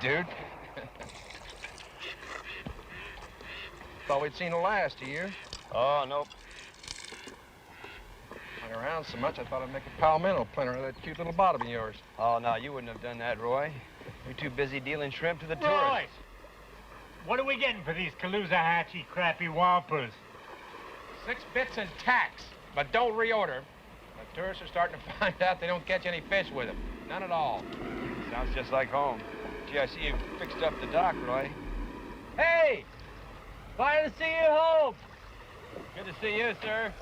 dude. Thought we'd seen the last of you. Oh, nope. Hung around so much, I thought I'd make a palmetto plinter of that cute little bottom of yours. Oh, no, you wouldn't have done that, Roy. You're too busy dealing shrimp to the Roy, tourists. what are we getting for these Caloosahatchee crappy wampers? 6 bits in tax, but don't reorder. The tourists are starting to find out they don't catch any fish with them. None at all. Sounds just like home. Gee, I see you fixed up the dock, Roy. Hey! Glad to see you home! Good to see you, sir.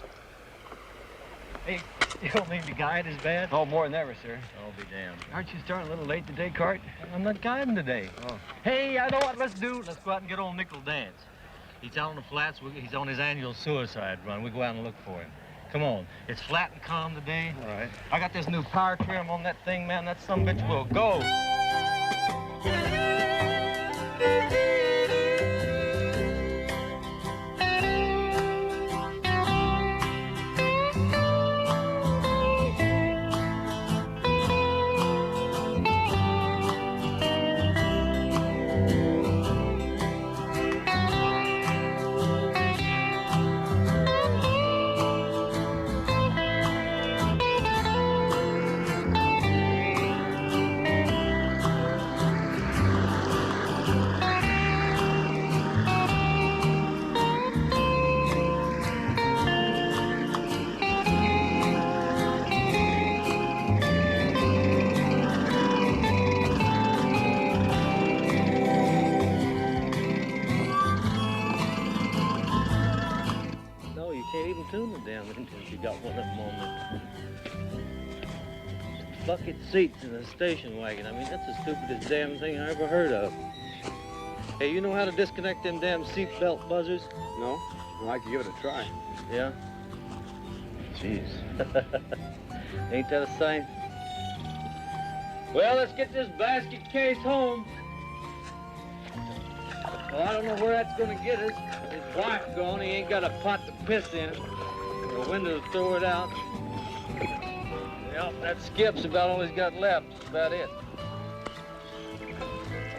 Hey, you don't mean the guide is bad? Oh, more than ever, sir. I'll be damned. Aren't you starting a little late today, Cart? I'm not guiding today. Oh. Hey, I know what let's do. Let's go out and get old Nickel Dance. He's out on the flats. He's on his annual suicide run. We go out and look for him. Come on. It's flat and calm today. All right. I got this new power trim on that thing, man. That sumbitch will go. Bucket seats in a station wagon. I mean, that's the stupidest damn thing I ever heard of. Hey, you know how to disconnect them damn seatbelt buzzers? No? Well, I could give it a try. Yeah? Jeez. Ain't that a sight? Well, let's get this basket case home. Well, I don't know where that's gonna get us. His wife's gone. He ain't got a pot to piss in. The window to throw it out. Yep, that skip's about all he's got left. That's about it.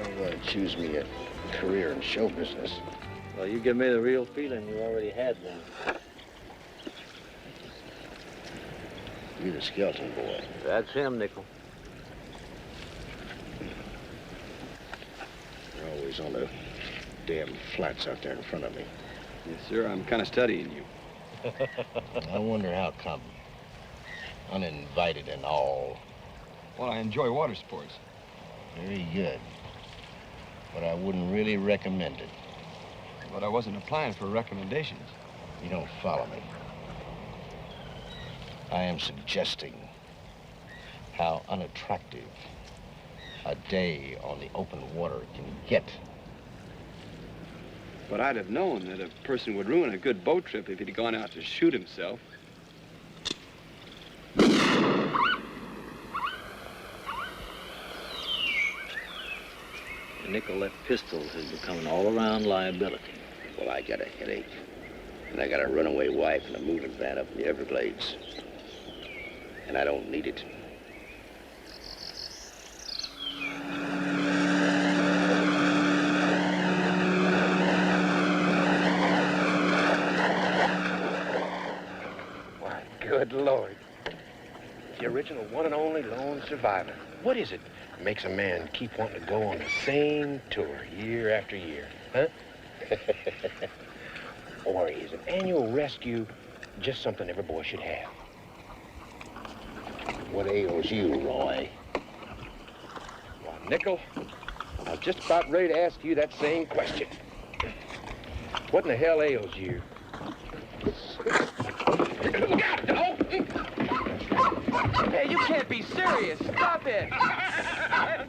I'm going to choose me a career in show business. Well, you give me the real feeling you already had one. You're the skeleton boy. That's him, Nickel. You're always on the damn flats out there in front of me. Yes, sir. I'm kind of studying you. I wonder how come. Uninvited and all. Well, I enjoy water sports. Very good. But I wouldn't really recommend it. But I wasn't applying for recommendations. You don't follow me. I am suggesting how unattractive a day on the open water can get. But I'd have known that a person would ruin a good boat trip if he'd gone out to shoot himself. Nickel, that pistol is becoming an all-around liability. Well, I got a headache. And I got a runaway wife and a moving van up in the Everglades. And I don't need it. Why, good Lord. The original one and only lone survivor. What is it makes a man keep wanting to go on the same tour year after year, huh? Or is an annual rescue just something every boy should have? What ails you, Roy? Well, Nickel, I was just about ready to ask you that same question. What in the hell ails you? Look out, dog! Hey, you can't be serious. Stop it. Cut!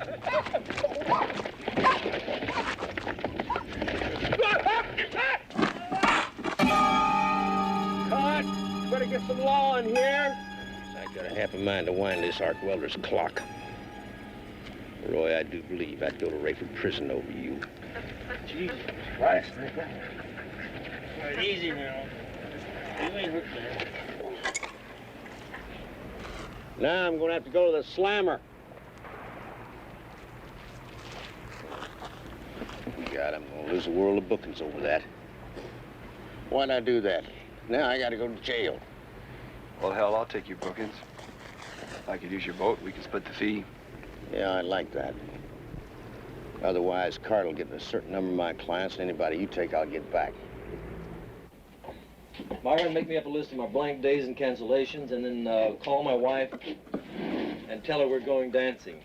Better get some law in here. I got a half a mind to wind this arc welder's clock. Roy, I do believe I'd go to Rayford prison over you. Jesus Christ, Nickel. Right, easy now. You ain't hurt there. Now I'm going to have to go to the slammer. lose a world of bookings over that. Why'd I do that? Now I gotta go to jail. Well, hell, I'll take your bookings. If I could use your boat, we could split the fee. Yeah, I'd like that. Otherwise, Carter'll get a certain number of my clients, and anybody you take, I'll get back. Myron, make me up a list of my blank days and cancellations, and then call my wife and tell her we're going dancing.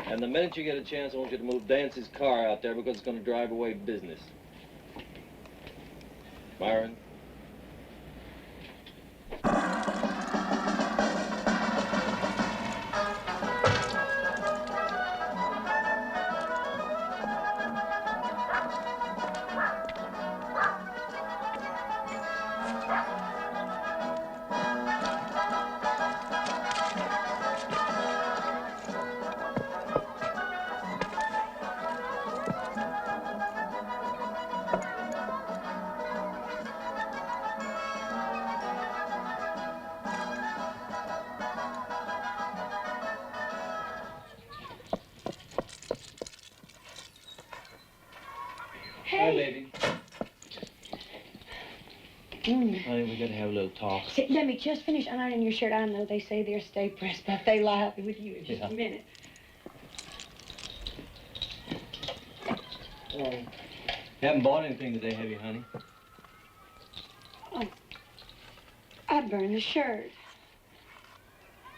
And the minute you get a chance, I want you to move Dancy's car out there because it's going to drive away business. Myron? Hi, baby. Honey, we gotta have a little talk. Let me just finish ironing your shirt. I know they say they're stay pressed, but they lie. I'll be with you in just a minute. You haven't bought anything today, have you, honey? Oh, I burned the shirt.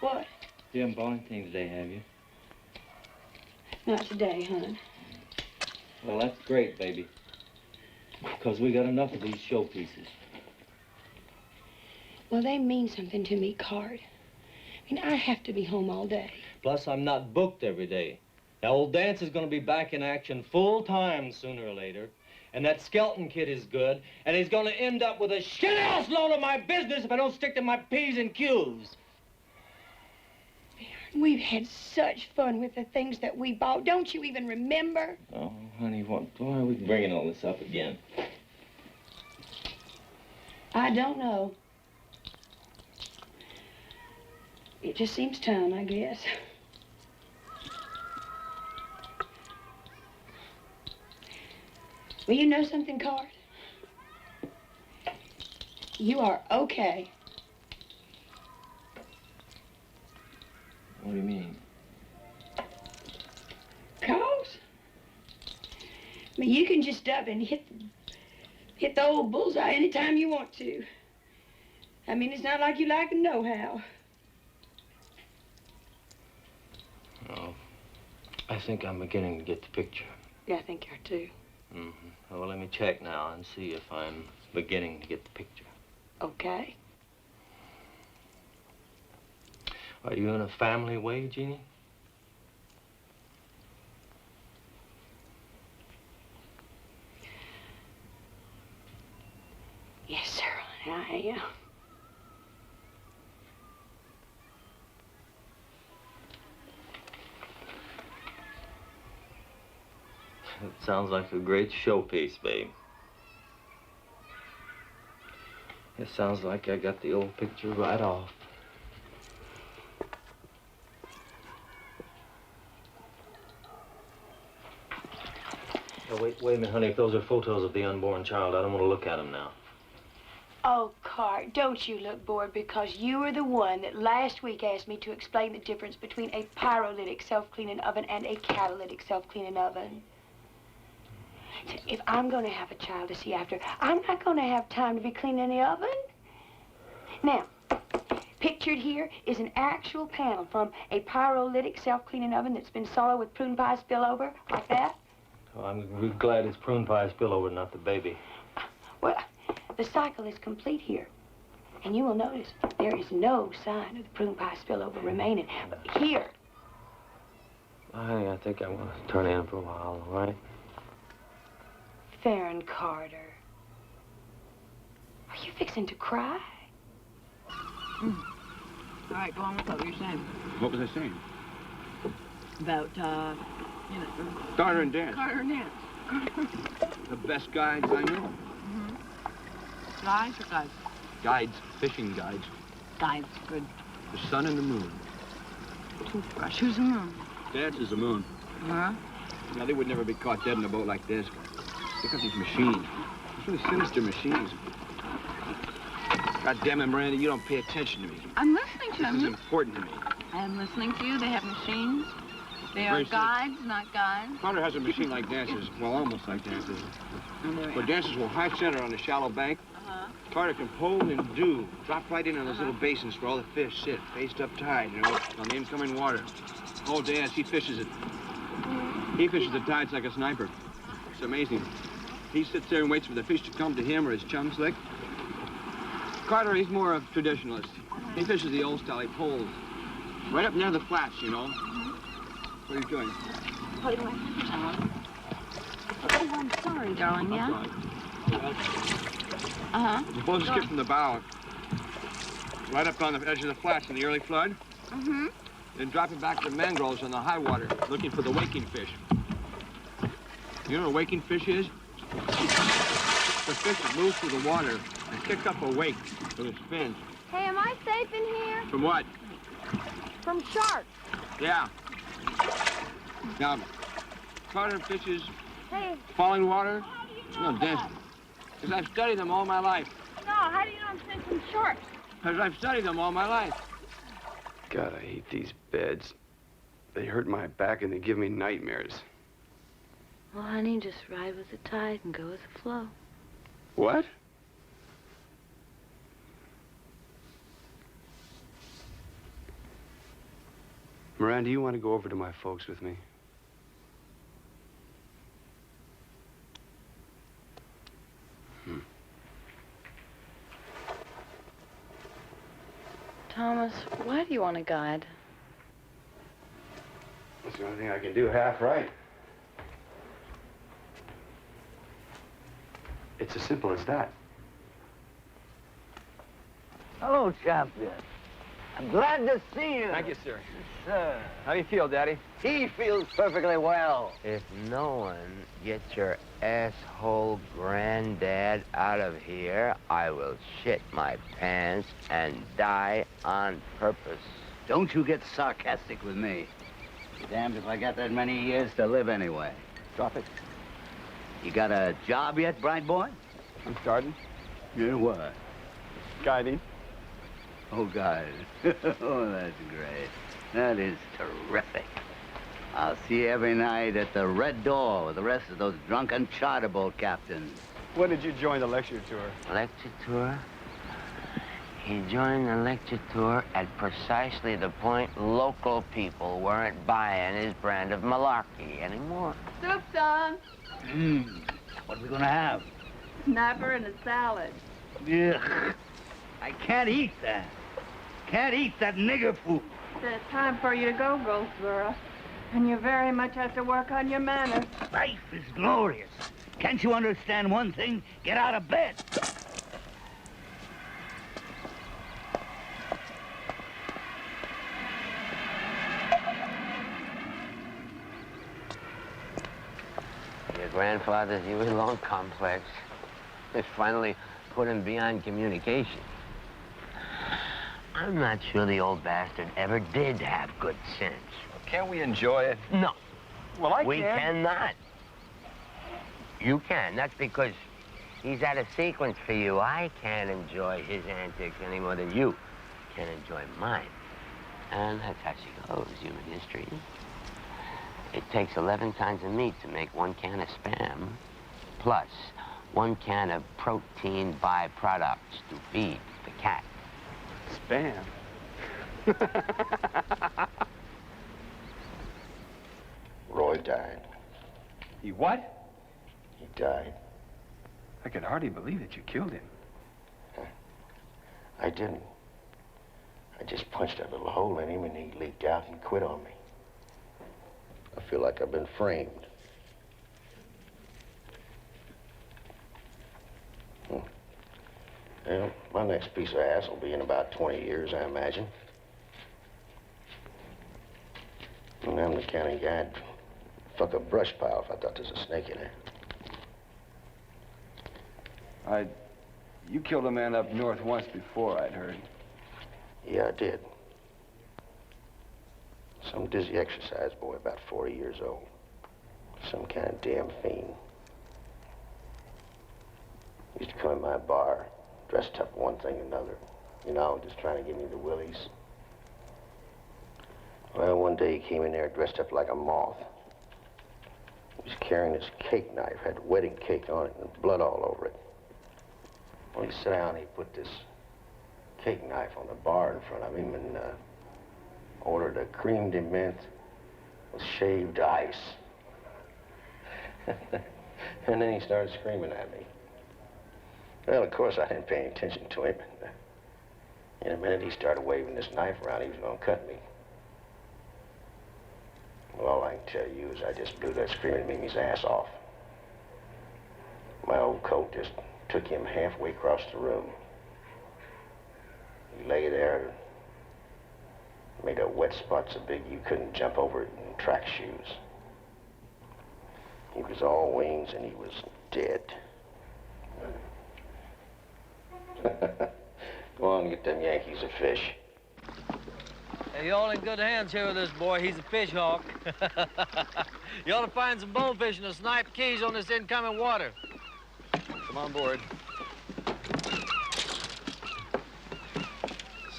What? You haven't bought anything today, have you? Not today, hon. Well, that's great, baby. Because we got enough of these showpieces. Well, they mean something to me, Card. I mean, I have to be home all day. Plus, I'm not booked every day. Now, old Dance is going to be back in action full time sooner or later. And that Skelton kid is good. And he's going to end up with a shit-ass load of my business if I don't stick to my P's and Q's. We've had such fun with the things that we bought. Don't you even remember? Oh, honey, why are we bringing all this up again? I don't know. It just seems time, I guess. Well, you know something, Card? You are okay. What do you mean? Cause? I mean, you can just up and hit the old bullseye anytime you want to. I mean, it's not like you like to know how. Oh, I think I'm beginning to get the picture. Yeah, I think you are too. Mm-hmm. Well, let me check now and see if I'm beginning to get the picture. Okay. Are you in a family way, Jeannie? Yes, sir, I am. It sounds like a great showpiece, babe. It sounds like I got the old picture right off. Oh, wait a minute, honey. If those are photos of the unborn child, I don't want to look at them now. Oh, Cart, don't you look bored because you were the one that last week asked me to explain the difference between a pyrolytic self-cleaning oven and a catalytic self-cleaning oven. If I'm going to have a child to see after, I'm not going to have time to be cleaning the oven. Now, pictured here is an actual panel from a pyrolytic self-cleaning oven that's been soiled with prune pie spillover, like that. Oh, I'm glad it's prune pie spillover, not the baby. Well, the cycle is complete here. And you will notice there is no sign of the prune pie spillover remaining. But here... Honey, I think I'm going to turn in for a while, all right? Farron Carter. Are you fixing to cry? All right, go on with what you're saying. What was I saying? About, you know... Carter and Dance. Carter and Dance. The best guides I know. Guys or guides? Guides, fishing guides. Guides, good. The sun and the moon. Toothbrush. Who's the moon? Dance is the moon. Huh? Now, they would never be caught dead in a boat like this. Look at these machines. These are sinister machines. God damn it, Miranda, you don't pay attention to me. I'm listening to This is you. important to me. I'm listening to you. They have machines. They are Very sick. guides, not guides. Carter has a machine like dancers. Well, almost like dancers. Where dancers will high center on a shallow bank. Carter can pole and do. Drop right in on those little basins where all the fish sit, faced up tide, you know, on the incoming water. All day as he fishes it. He fishes the tides like a sniper. It's amazing. He sits there and waits for the fish to come to him or his chum slick. Carter, he's more of a traditionalist. He fishes the old style. He poles. Right up near the flats, you know. What are you doing? Putting my fingers on. Oh, I'm sorry, darling, yeah? Uh-huh. You're supposed to skip from the bow. Right up on the edge of the flats in the early flood. Mm-hmm. Then drop it back to the mangroves on the high water, looking for the waking fish. You know what a waking fish is? The fish that moves through the water and kick up a wake with its fins. Hey, am I safe in here? From what? From sharks. Yeah. Now, Carter fishes Hey, falling water. No, dancing. Because I've studied them all my life. no, how do you know I'm safe from sharks? Because I've studied them all my life. God, I hate these beds. They hurt my back and they give me nightmares. Well, honey, just ride with the tide and go with the flow. What? Miranda, you want to go over to my folks with me? Thomas, why do you want a guide? That's the only thing I can do half right. It's as simple as that. Hello, champion. I'm glad to see you. Thank you, sir. Sir. How do you feel, Daddy? He feels perfectly well. If no one gets your asshole granddad out of here, I will shit my pants and die on purpose. Don't you get sarcastic with me. Damned if I got that many years to live anyway. Drop it. You got a job yet, bright boy? I'm starting. Yeah, what? Guiding. Oh, God. Oh, that's great. That is terrific. I'll see you every night at the Red Door with the rest of those drunken charter boat captains. When did you join the lecture tour? Lecture tour? He joined the lecture tour at precisely the point local people weren't buying his brand of malarkey anymore. Soup's on. What are we gonna have? Snapper and a salad. Ugh. I can't eat that. Can't eat that nigger food. It's time for you to go, Goldsboro. And you very much have to work on your manners. Life is glorious. Can't you understand one thing? Get out of bed. Your grandfather's Huey complex has finally put him beyond communication. I'm not sure the old bastard ever did have good sense. Can't we enjoy it? No. Well, I We can. cannot. You can. That's because he's out of sequence for you. I can't enjoy his antics any more than you can enjoy mine. And that's how she goes, human history. It takes 11 kinds of meat to make 1 can of Spam, plus 1 can of protein byproducts to feed the cat. Spam. Roy died. He what? He died. I can hardly believe that you killed him. I didn't. I just punched a little hole in him and he leaked out and quit on me. I feel like I've been framed. Well, my next piece of ass will be in about 20 years, I imagine. And I'm the kind of guy I'd fuck a brush pile if I thought there's a snake in there. You killed a man up north once before, I'd heard. Yeah, I did. Some dizzy exercise boy about 40 years old. Some kind of damn fiend. come in my bar, dressed up one thing or another. You know, just trying to give me the willies. Well, one day he came in there dressed up like a moth. He was carrying this cake knife, had wedding cake on it and blood all over it. When he sat down, he put this cake knife on the bar in front of him and ordered a cream de mint with shaved ice. And then he started screaming at me. Well, of course, I didn't pay any attention to him. In a minute, he started waving this knife around. He was going to cut me. Well, all I can tell you is I just blew that screaming Mimi's ass off. My old coat just took him halfway across the room. He lay there, made a wet spot so big you couldn't jump over it in track shoes. He was all wings and he was dead. Go on and get them Yankees a fish. Hey, you all in good hands here with this boy. He's a fish hawk. You ought to find some bonefish and the snipe keys on this incoming water. Come on board.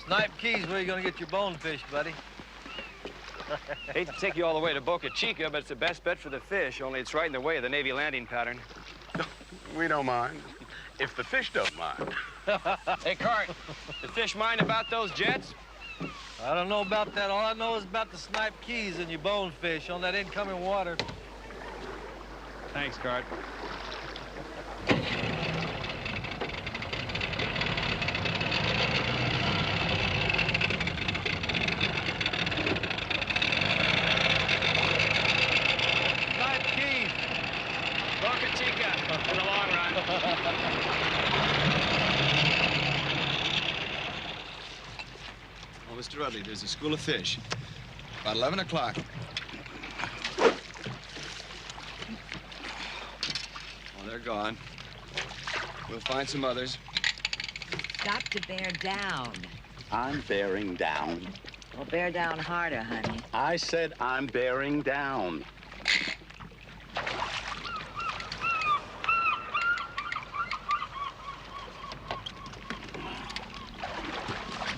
Snipe keys, where are you going to get your bonefish, buddy? Hate to take you all the way to Boca Chica, but it's the best bet for the fish, only it's right in the way of the Navy landing pattern. We don't mind. If the fish don't mind. Hey, Cart, the fish mind about those jets? I don't know about that. All I know is about the snipe keys and your bonefish on that incoming water. Thanks, Cart. Snipe keys. Boca Chica in the long run. Oh, Mr. Rudley, there's a school of fish. About 11 o'clock. Oh, they're gone. We'll find some others. Got to bear down. I'm bearing down. Well, bear down harder, honey. I said I'm bearing down.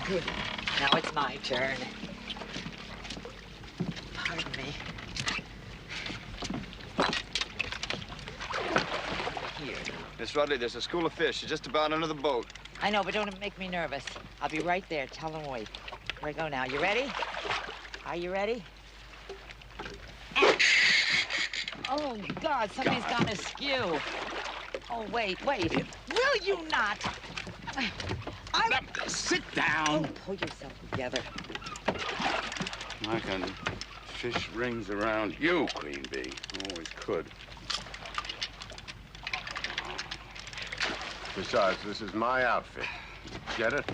Good. Now it's my turn. Pardon me. Here. Miss Rudley, there's a school of fish just about under the boat. I know, but don't make me nervous. I'll be right there. Tell them wait. Here I go now. You ready? Are you ready? Oh, God, somebody's gone askew. Oh, wait. Will you not? Sit down. Oh, pull yourself together. I can fish rings around you, Queen Bee. Always could. Besides, this is my outfit. Get it?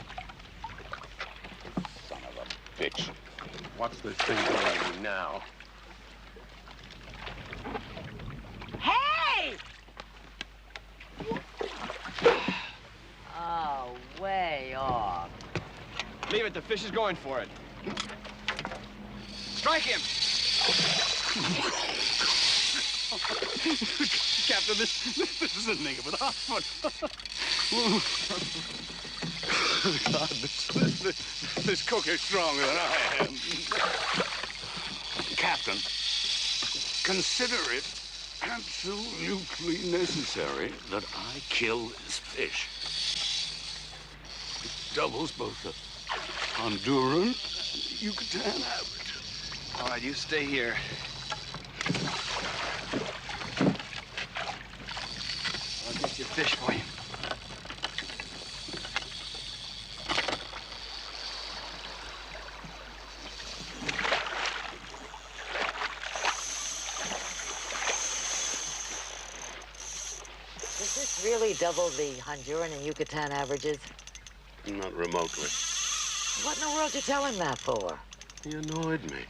Son of a bitch. What's this thing doing to me now? Hey! Oh, way off. Leave it, the fish is going for it. Strike him! Captain, this is a nigger with a hot foot. God, this cook is stronger than I am. Captain, consider it absolutely necessary that I kill this fish. It doubles both the Honduran and Yucatan average. All right, you stay here. I'll get your fish for you. Does this really double the Honduran and Yucatan averages? Not remotely. What in the world you tell him that for? He annoyed me.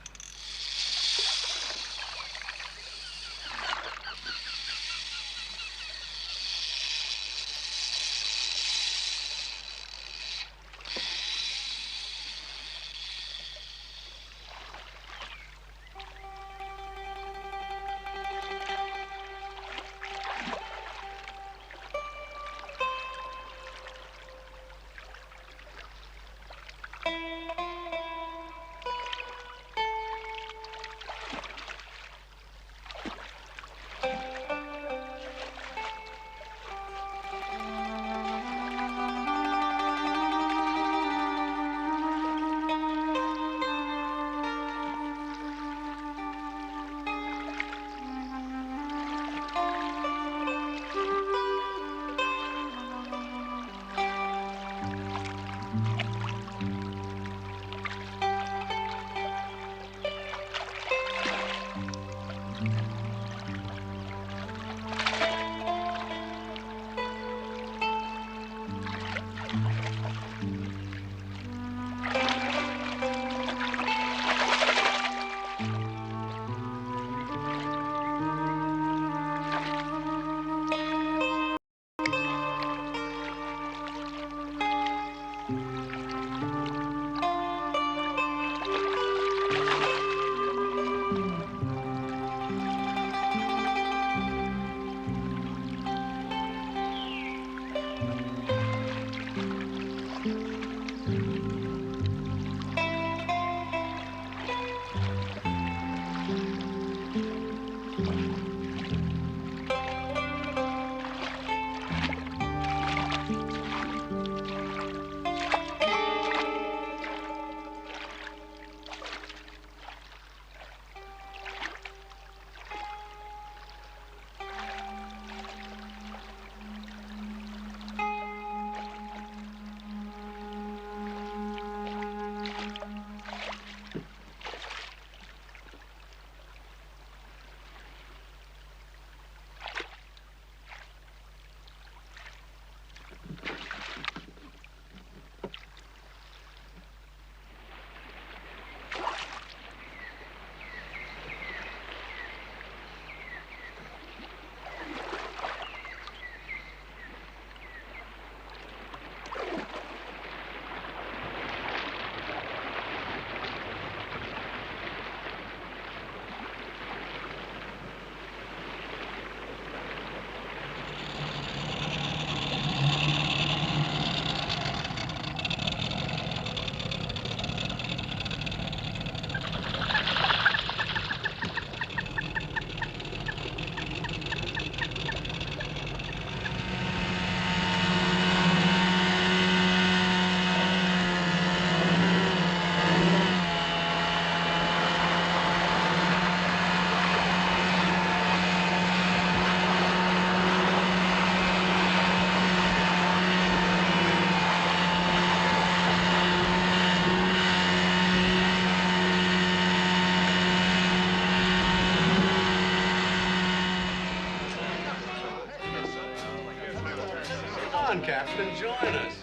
on, Captain, join us.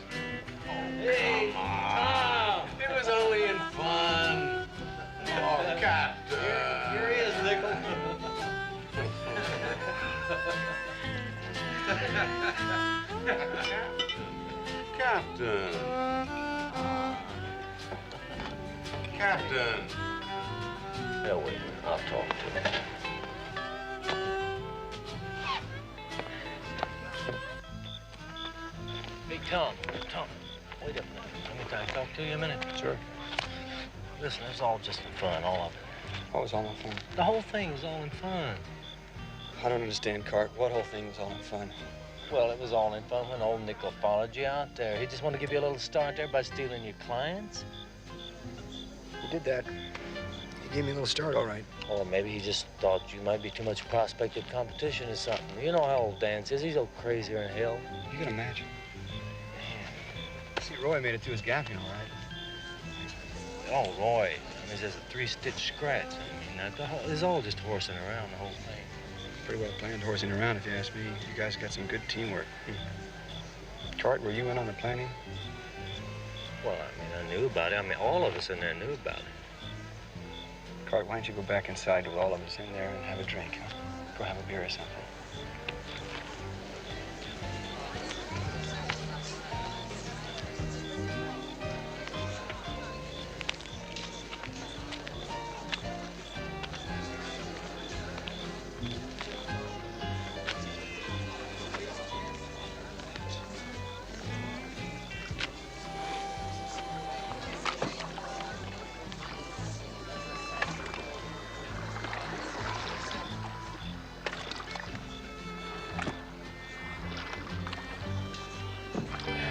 Hey, Tom! It was only in fun. Oh, Captain. Here he is, Nickel. Captain. Captain. No, wait a minute. I'll talk to him. Hey, Tom, wait a minute. Can I talk to you a minute? Sure. Listen, it's all just in fun, all of it. What was all in fun? The whole thing was all in fun. I don't understand, Cart. What whole thing was all in fun? Well, it was all in fun when old Nickel followed you out there. He just wanted to give you a little start there by stealing your clients. He did that. He gave me a little start, all right. Or maybe he just thought you might be too much prospective competition or something. You know how old Dan is. He's old crazier than hell. You can imagine. See, Roy made it through his gaffing, all right. Oh, Roy. I mean, there's a 3-stitch scratch. I mean, it's all just horsing around, the whole thing. Pretty well planned horsing around, if you ask me. You guys got some good teamwork. Cart, were you in on the planning? Well, I mean, I knew about it. I mean, all of us in there knew about it. Cart, why don't you go back inside with all of us in there and have a drink? Huh? Go have a beer or something.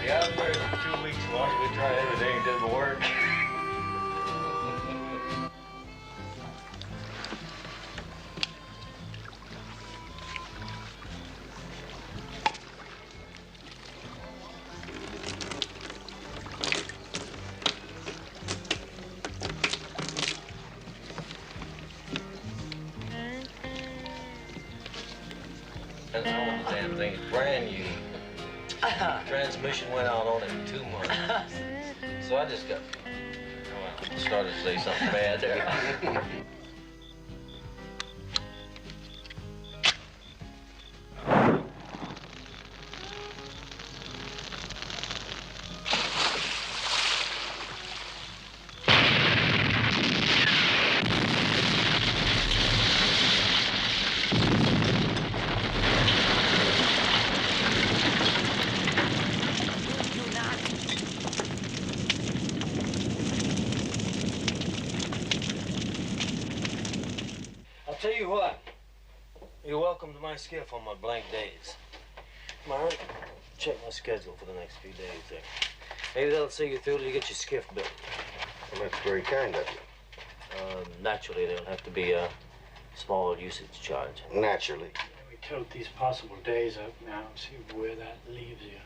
Yeah, I was there for 2 weeks. Why don't we try everything? It didn't work. That's all the damn thing. It's brand new. Transmission went out on it in 2 months. So I just got, well, started to say something bad there. I'll tell you what, you're welcome to my skiff on my blank days. Myron, check my schedule for the next few days there. Maybe that'll see you through till you get your skiff built. Well, that's very kind of you. Naturally, there'll have to be a small usage charge. Naturally. We count these possible days up now and see where that leaves you.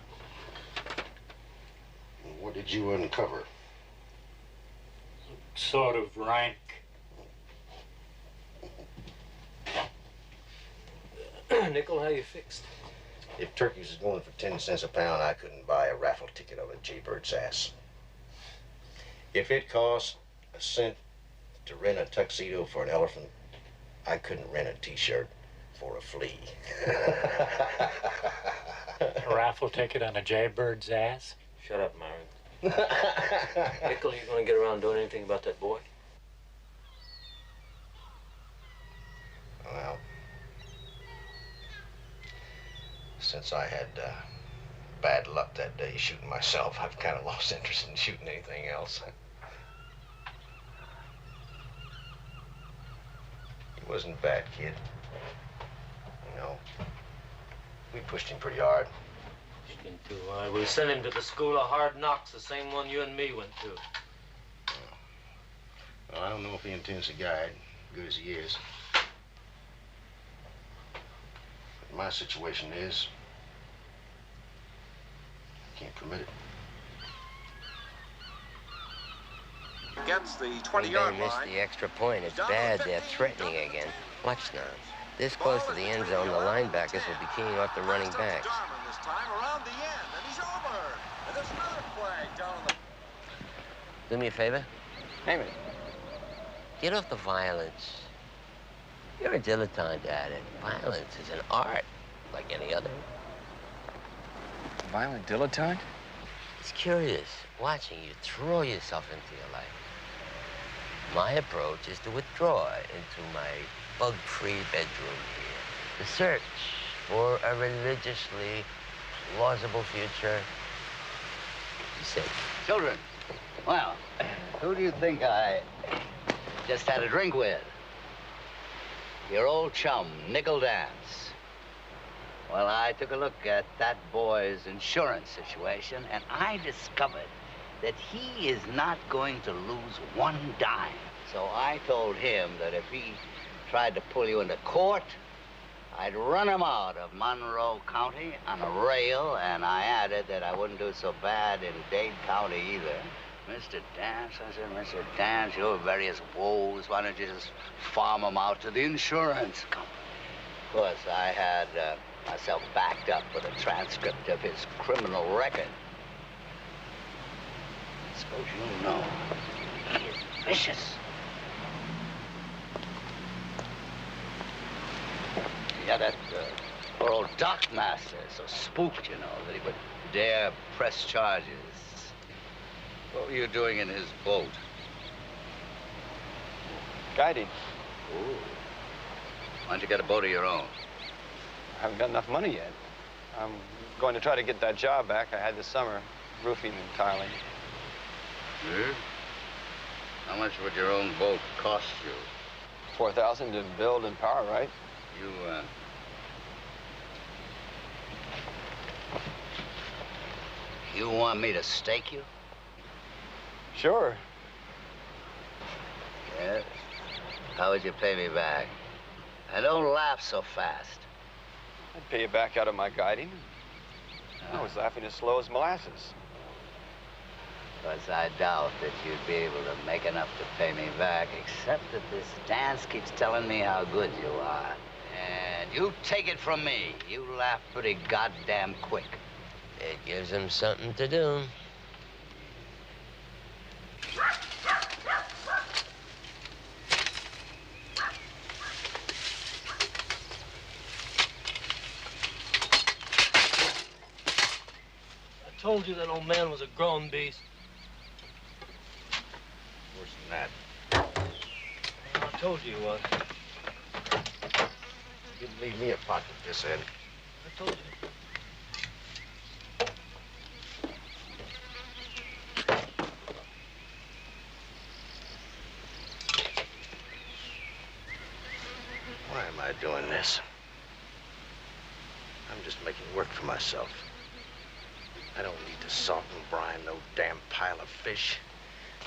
What did you uncover? Sort of rank. Nickel, how you fixed? If turkeys was going for 10 cents a pound, I couldn't buy a raffle ticket of a jaybird's ass. If it cost a cent to rent a tuxedo for an elephant, I couldn't rent a t-shirt for a flea. A raffle ticket on a jaybird's ass? Shut up, Myron. Nickel, you gonna get around doing anything about that boy? Well, since I had bad luck that day shooting myself, I've kind of lost interest in shooting anything else. He wasn't a bad kid. You know, we pushed him pretty hard. We sent him to the school of hard knocks, the same one you and me went to. Well, I don't know if he intends to guide, good as he is. But my situation is, I can't permit it. Gets the 20-yard They missed line. the extra point. It's bad. They're threatening again. Watch now. This close to the end zone, the linebackers will be keying off the running backs. This time around the end, and he's Do me a favor. Name it. Get off the violence. You're a dilettante at it. Violence is an art, like any other. Violent dilettante? It's curious watching you throw yourself into your life. My approach is to withdraw into my bug-free bedroom here. The search for a religiously plausible future. You said. Children, well, who do you think I just had a drink with? Your old chum, Nickel Dance. Well, I took a look at that boy's insurance situation, and I discovered that he is not going to lose one dime. So I told him that if he tried to pull you into court, I'd run him out of Monroe County on a rail, and I added that I wouldn't do so bad in Dade County either. Mr. Dance, I said, Mr. Dance, you have various woes. Why don't you just farm them out to the insurance company? Of course, I had myself backed up with a transcript of his criminal record. Suppose you know, he is vicious. Yeah, that poor old dock master is so spooked, you know, that he would dare press charges. What were you doing in his boat? Guiding. Ooh. Why don't you get a boat of your own? I haven't got enough money yet. I'm going to try to get that job back I had this summer, roofing and tiling. Hmm? How much would your own boat cost you? $4,000 to build and power, right? You want me to stake you? Sure. Yes? How would you pay me back? And don't laugh so fast. I'd pay you back out of my guiding. I was laughing as slow as molasses. Because I doubt that you'd be able to make enough to pay me back, except that this dance keeps telling me how good you are. And you take it from me, you laugh pretty goddamn quick. It gives him something to do. I told you that old man was a grown beast. Worse than that. I told you he was. You leave me a pot to piss in. I told you. Why am I doing this? I'm just making work for myself. I don't need to salt and brine no damn pile of fish.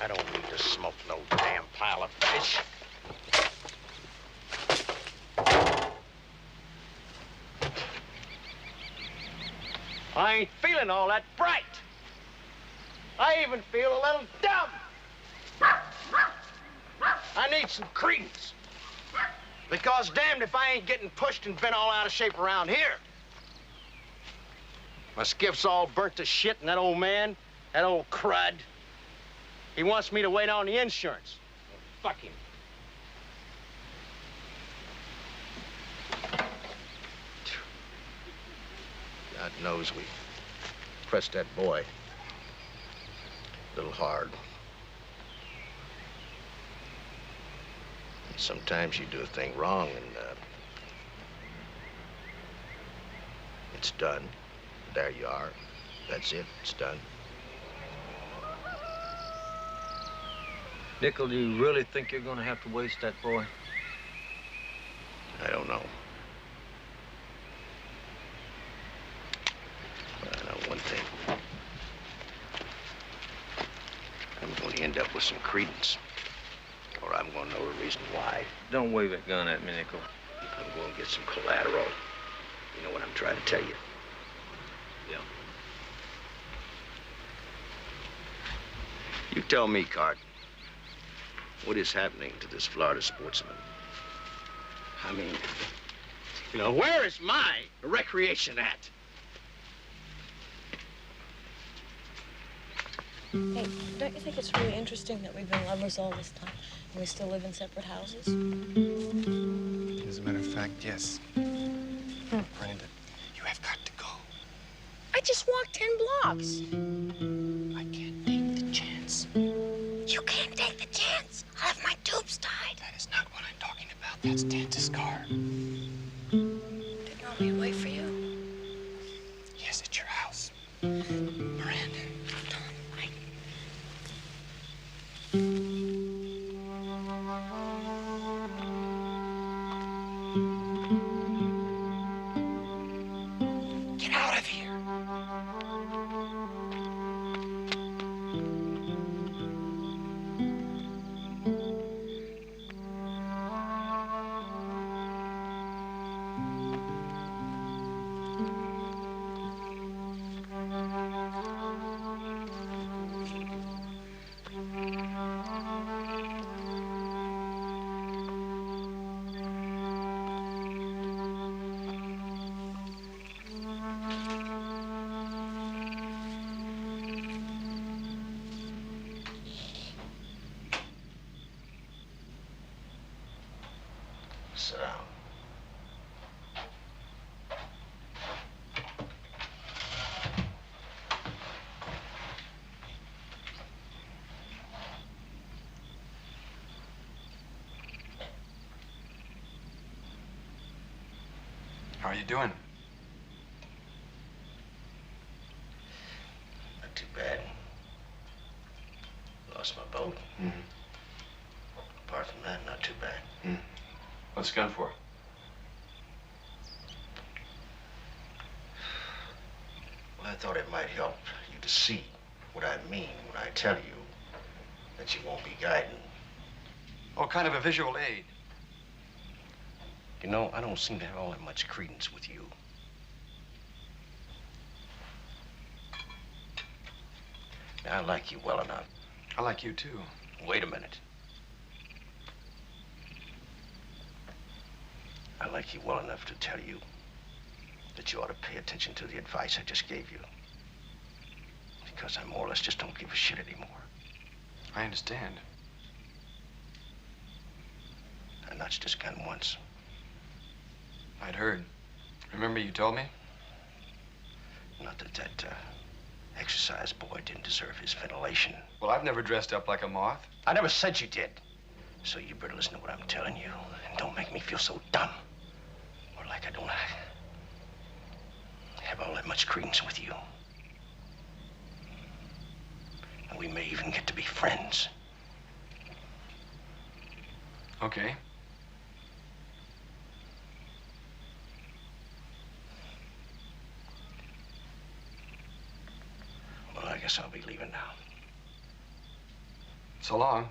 I don't need to smoke no damn pile of fish. I ain't feeling all that bright. I even feel a little dumb. I need some credence. Because damned if I ain't getting pushed and bent all out of shape around here. My skiff's all burnt to shit, and that old man, that old crud, he wants me to wait on the insurance. Well, fuck him. God knows we pressed that boy a little hard. And sometimes you do a thing wrong and it's done. There you are. That's it. It's done. Nickel, do you really think you're going to have to waste that boy? I don't know. But I know one thing. I'm going to end up with some credence. Or I'm going to know a reason why. Don't wave that gun at me, Nickel. I'm going to get some collateral. You know what I'm trying to tell you? Yeah. You tell me, Cart. What is happening to this Florida sportsman? I mean, you know, where is my recreation at? Hey, don't you think it's really interesting that we've been lovers all this time and we still live in separate houses? As a matter of fact, yes. Brenda, you have got to go. I just walked 10 blocks. I can't take the chance. You can't take the chance. I'll have my tubes tied. That is not what I'm talking about. That's Dance's car. Didn't you want me to wait for you? Yes, at your house. Miranda. Get out of here. Sit down. How are you doing? Not too bad. Lost my boat. Apart from that, not too bad. What's the gun for? Well, I thought it might help you to see what I mean when I tell you that you won't be guiding. Oh, kind of a visual aid. You know, I don't seem to have all that much credence with you. Now, I like you well enough. I like you, too. Wait a minute. I like you well enough to tell you that you ought to pay attention to the advice I just gave you. Because I more or less just don't give a shit anymore. I understand. I notched this gun once. I'd heard. Remember you told me? Not that that exercise boy didn't deserve his ventilation. Well, I've never dressed up like a moth. I never said you did. So you better listen to what I'm telling you. And don't make me feel so dumb. Or like I don't have all that much credence with you. And we may even get to be friends. Okay. Well, I guess I'll be leaving now. So long.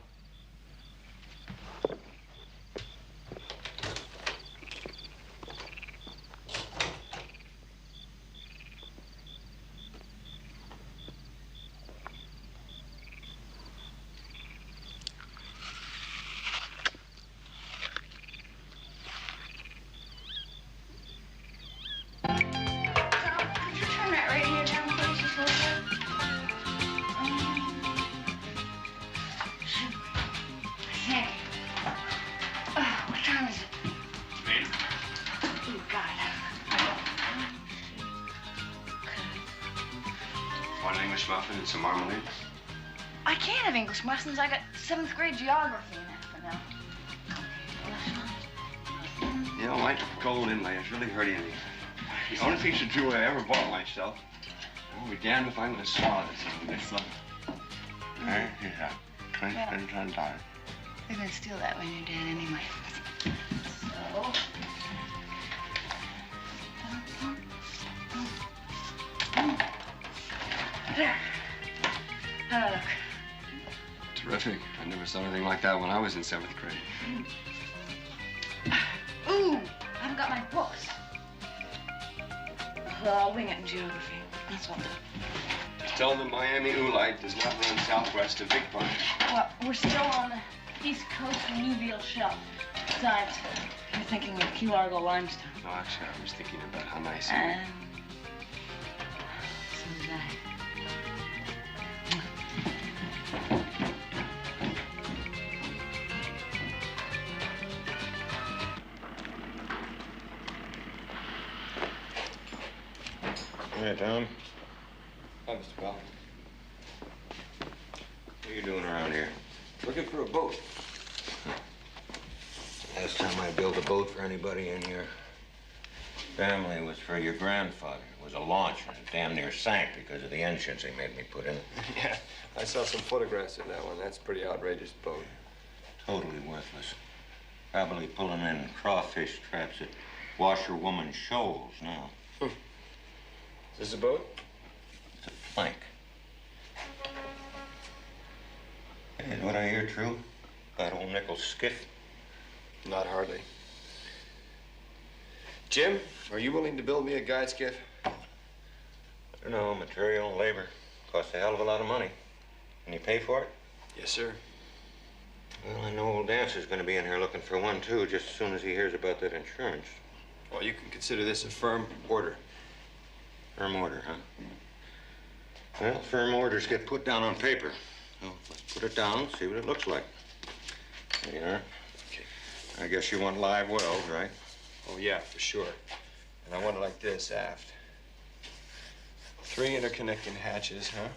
Muffin and some marmalade? I can't have English muffins. I got 7th grade geography in it for now. You know, my gold inlay is really hurting me. The only piece of jewelry I ever bought myself. I'll be damned if I'm going to swallow this stuff. There, yeah. $27. They're going to steal that when you're dead anyway. So... There. How do I look? Terrific. I never saw anything like that when I was in 7th grade. Ooh, I haven't got my books. Well, I'll wing it in geography. That's what I'll do. Just tell them the Miami Oolite does not run southwest of Big Pond. Well, we're still on the east coast of Newville Shelf. Besides, you're thinking of Key Largo limestone. No, actually, I was thinking about how nice and so was I. Hey, Tom. Hi, Mr. Powell. What are you doing around here? Looking for a boat. Last time I built a boat for anybody in your family was for your grandfather. It was a launch and it damn near sank because of the engines they made me put in it. Yeah, I saw some photographs of that one. That's a pretty outrageous boat. Totally worthless. Probably pulling in crawfish traps at washerwoman shoals now. Is this a boat? It's a plank. Hey, is what I hear true? That old nickel skiff? Not hardly. Jim, are you willing to build me a guide skiff? I don't know, material and labor. Costs a hell of a lot of money. Can you pay for it? Yes, sir. Well, I know old Dance is going to be in here looking for one, too, just as soon as he hears about that insurance. Well, you can consider this a firm order. Firm order, huh? Well, firm orders get put down on paper. So let's put it down, see what it looks like. There you are. Okay. I guess you want live wells, right? Oh, yeah, for sure. And I want it like this, aft. 3 interconnecting hatches, huh?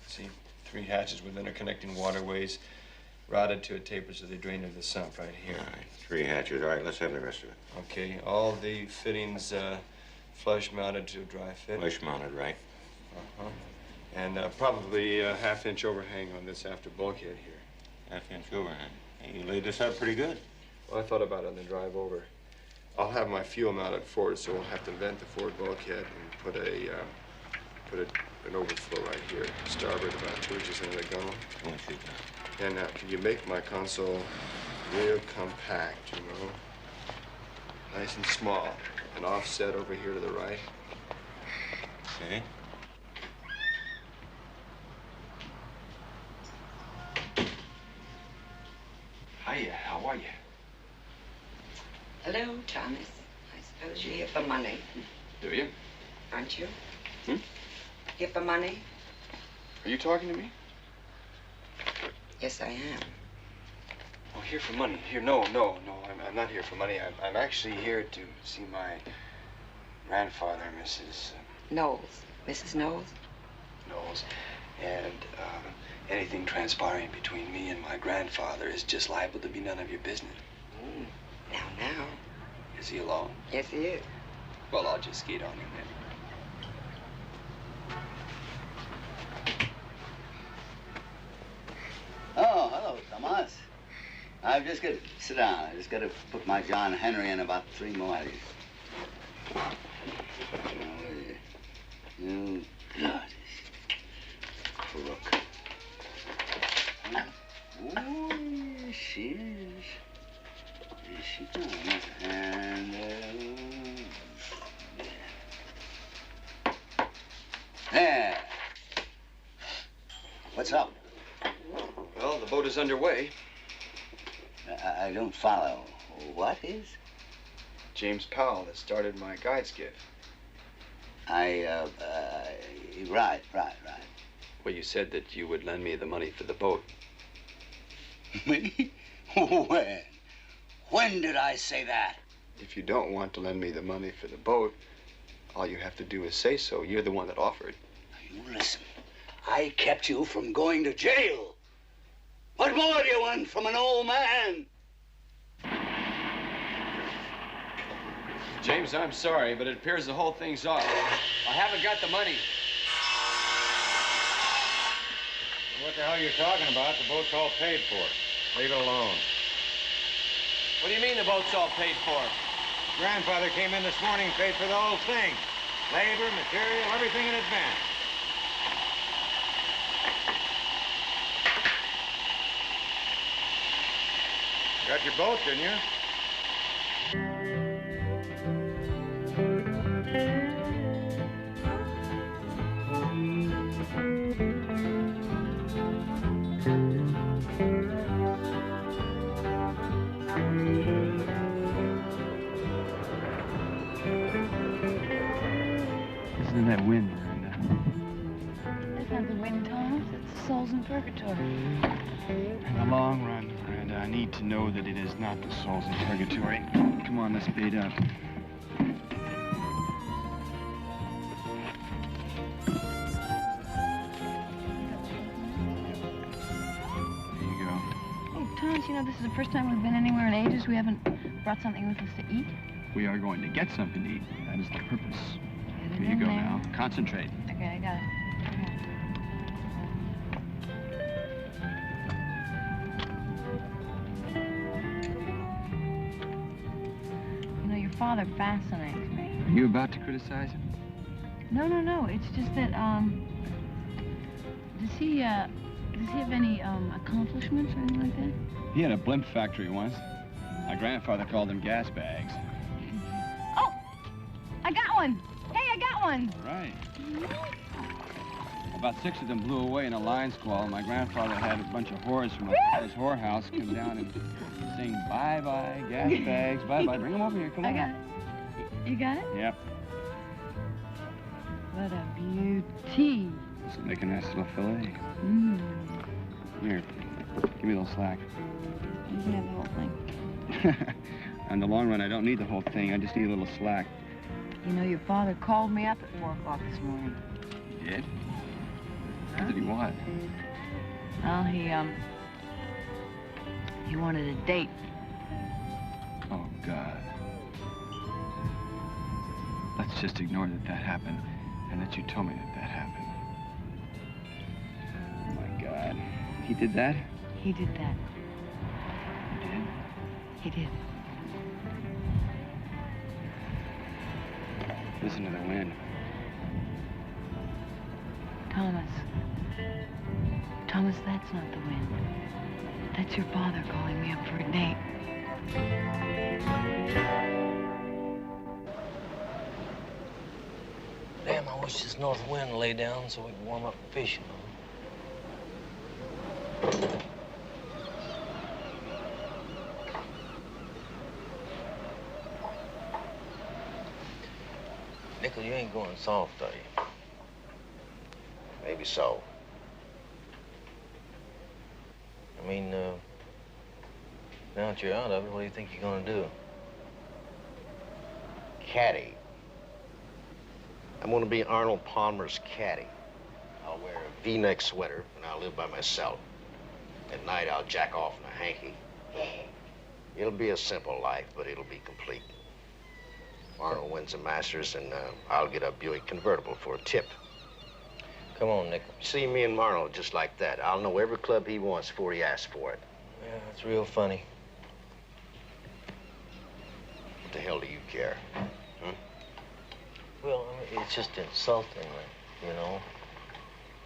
See, 3 hatches with interconnecting waterways routed to a taper so they drain into the sump right here. All right, 3 hatches. All right, let's have the rest of it. Okay, all the fittings flush mounted to a dry fit. Flush mounted, right? Uh-huh. And probably a 1/2-inch overhang on this after bulkhead here. 1/2-inch overhang. Hey, you laid this out pretty good. Well, I thought about it on the drive over. I'll have my fuel mounted forward, so we'll have to vent the forward bulkhead and put an overflow right here, starboard about 2 inches into the gunnel. 2 inches down. And can you make my console real compact, you know? Nice and small, and offset over here to the right. Okay. Hiya, how are you? Hello, Thomas. I suppose you're here for money, Do you? aren't you? Hmm? Here for money? Are you talking to me? Yes, I am. Oh, here for money. Here, no, I'm not here for money. I'm actually here to see my grandfather, Mrs. Knowles. Mrs. Knowles? Knowles. And anything transpiring between me and my grandfather is just liable to be none of your business. Now. Is he alone? Yes, he is. Well, I'll just skate on him then. Oh, hello, Tomas. I've just got to sit down. I just got to put my John Henry in about 3 more. You bloody crook. Oh, yes, she is. Yes, she does. And, there. What's up? Well, the boat is underway. I don't follow. What is? James Powell that started my guide skiff. Right. Well, you said that you would lend me the money for the boat. Me? When? When did I say that? If you don't want to lend me the money for the boat, all you have to do is say so. You're the one that offered. You listen. I kept you from going to jail. What more do you want from an old man? James, I'm sorry, but it appears the whole thing's off. I haven't got the money. What the hell are you talking about? The boat's all paid for. Leave it alone. What do you mean the boat's all paid for? Grandfather came in this morning, paid for the whole thing. Labor, material, everything in advance. Got your boat, didn't you? Isn't that wind, Miranda? That's not the wind, Thomas. It's the souls in purgatory. In the long run, Miranda, I need to know that it is not the souls in purgatory. Come on, let's bait up. Thomas, you know, this is the first time we've been anywhere in ages. We haven't brought something with us to eat. We are going to get something to eat. That is the purpose. Get it Here you in go there. now. Concentrate. Okay, I got it. You know, your father fascinates me. Are you about to criticize him? No, no, no. It's just that, does he have any, accomplishments or anything like that? He had a blimp factory once. My grandfather called them gas bags. Oh! I got one! Hey, I got one! Right. About 6 of them blew away in a line squall. My grandfather had a bunch of whores from his whorehouse come down and sing bye-bye, gas bags, bye-bye. Bring them over here, come on. I got it. You got it? Yep. What a beauty. This will make a nice little fillet. Mmm. Here, give me a little slack. You can have the whole thing. In the long run, I don't need the whole thing. I just need a little slack. You know, your father called me up at 4 o'clock this morning. He did? What did he want? Well, he wanted a date. Oh, God. Let's just ignore that happened, and that you told me that happened. Oh, my God. He did that? He did that. He did? He did. Listen to the wind. Thomas. Thomas, that's not the wind. That's your father calling me up for a date. Damn, I wish this north wind lay down so we could warm up fishing. Nickel, you ain't going soft, are you? Maybe so. I mean, now that you're out of it, what do you think you're gonna do? Caddy. I'm gonna be Arnold Palmer's caddy. I'll wear a V-neck sweater and I'll live by myself. At night, I'll jack off in a hanky. It'll be a simple life, but it'll be complete. Arnold wins the Masters, and I'll get a Buick convertible for a tip. Come on, Nickel. See me and Arnold just like that. I'll know every club he wants before he asks for it. Yeah, that's real funny. What the hell do you care? Hmm? Well, I mean, it's just insulting, you know?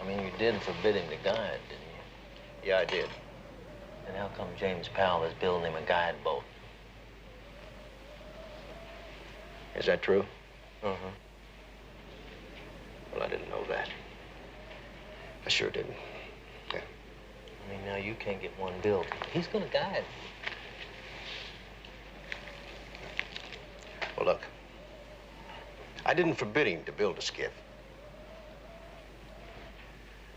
I mean, you did forbid him to guide, didn't you? Yeah, I did. And how come James Powell is building him a guide boat? Is that true? Uh-huh. Well, I didn't know that. I sure didn't. Yeah. I mean, now you can't get one built. He's gonna guide. Well, look. I didn't forbid him to build a skiff.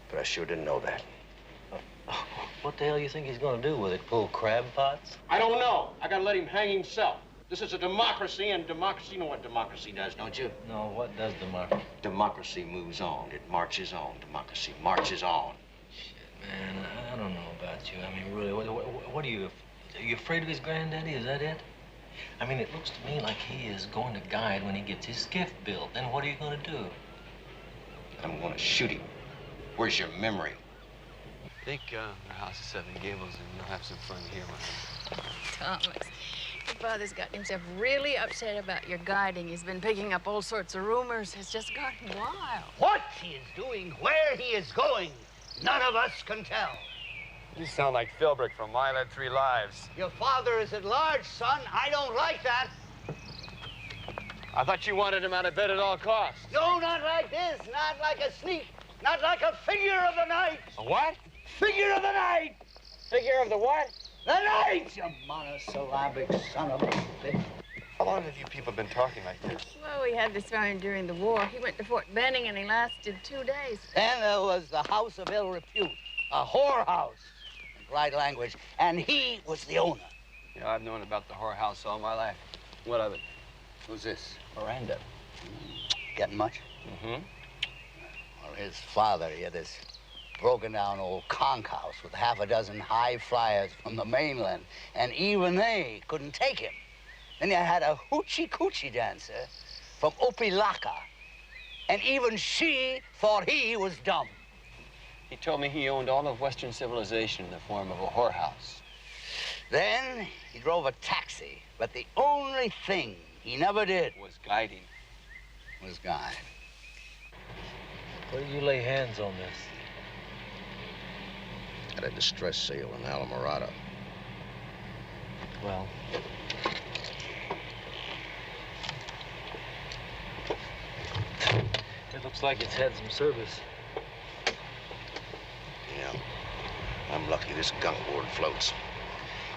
But I sure didn't know that. What the hell you think he's gonna do with it? Pull crab pots? I don't know. I gotta let him hang himself. This is a democracy, and democracy, you know what democracy does, don't you? No, what does democracy? Democracy moves on. It marches on. Democracy marches on. Shit, man, I don't know about you. I mean, really, what are you afraid of his granddaddy? Is that it? I mean, it looks to me like he is going to guide when he gets his skiff built. Then what are you gonna do? I'm gonna shoot him. Where's your memory? I think our house is 7 Gables, and you'll have some fun here with him. Thomas, your father's got himself really upset about your guiding. He's been picking up all sorts of rumors. It's just gotten wild. What he is doing, where he is going, none of us can tell. You sound like Philbrick from Mile Had 3 Lives. Your father is at large, son. I don't like that. I thought you wanted him out of bed at all costs. No, not like this. Not like a sneak. Not like a figure of the night. A what? Figure of the night. Figure of the what? The night, you monosyllabic son of a bitch. How long have you people been talking like this? Well, we had this fellow during the war. He went to Fort Benning, and he lasted 2 days. Then there was the House of Ill Repute, a whorehouse, in polite language, and he was the owner. Yeah, I've known about the whorehouse all my life. What of it? Who's this? Miranda. Getting much? Mm-hmm. Well, his father, he had this broken down old conch house with half a dozen high flyers from the mainland, and even they couldn't take him. Then you had a hoochie-coochie dancer from Opilaka, and even she thought he was dumb. He told me he owned all of Western civilization in the form of a whorehouse. Then he drove a taxi, but the only thing he never did Was guiding. was guide. Where do you lay hands on this? At a distress sale in Alamorado. Well, it looks like it's had some service. Yeah. I'm lucky this gunk board floats.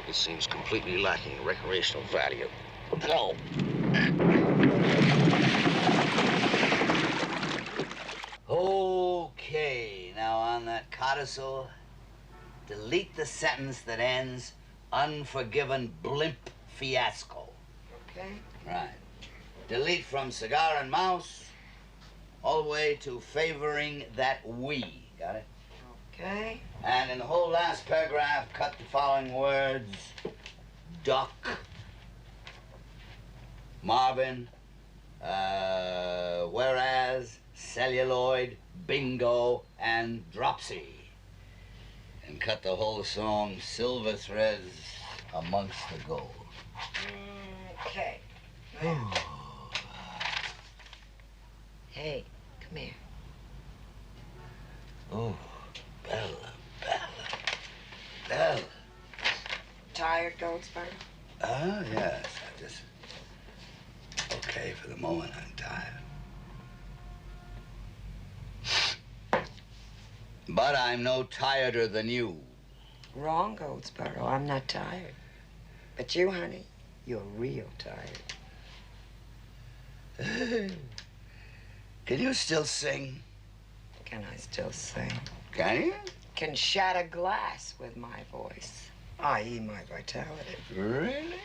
It seems completely lacking in recreational value. No. Okay, now on that codicil, delete the sentence that ends, unforgiven blimp fiasco. Okay. Right. Delete from cigar and mouse, all the way to favoring that we. Got it? Okay. And in the whole last paragraph, cut the following words: Duck, Marvin, whereas, celluloid, bingo, and dropsy. And cut the whole song Silver Threads Amongst the Gold. Okay. Hey, come here. Oh, Bella, Bella. Tired, Goldsboro? Oh, yes. I just... Okay, for the moment, I'm tired. But I'm no tireder than you. Wrong, Goldsboro. I'm not tired. But you, honey, you're real tired. Can you still sing? Can I still sing? Can you? Can shatter glass with my voice, i.e. my vitality. Really?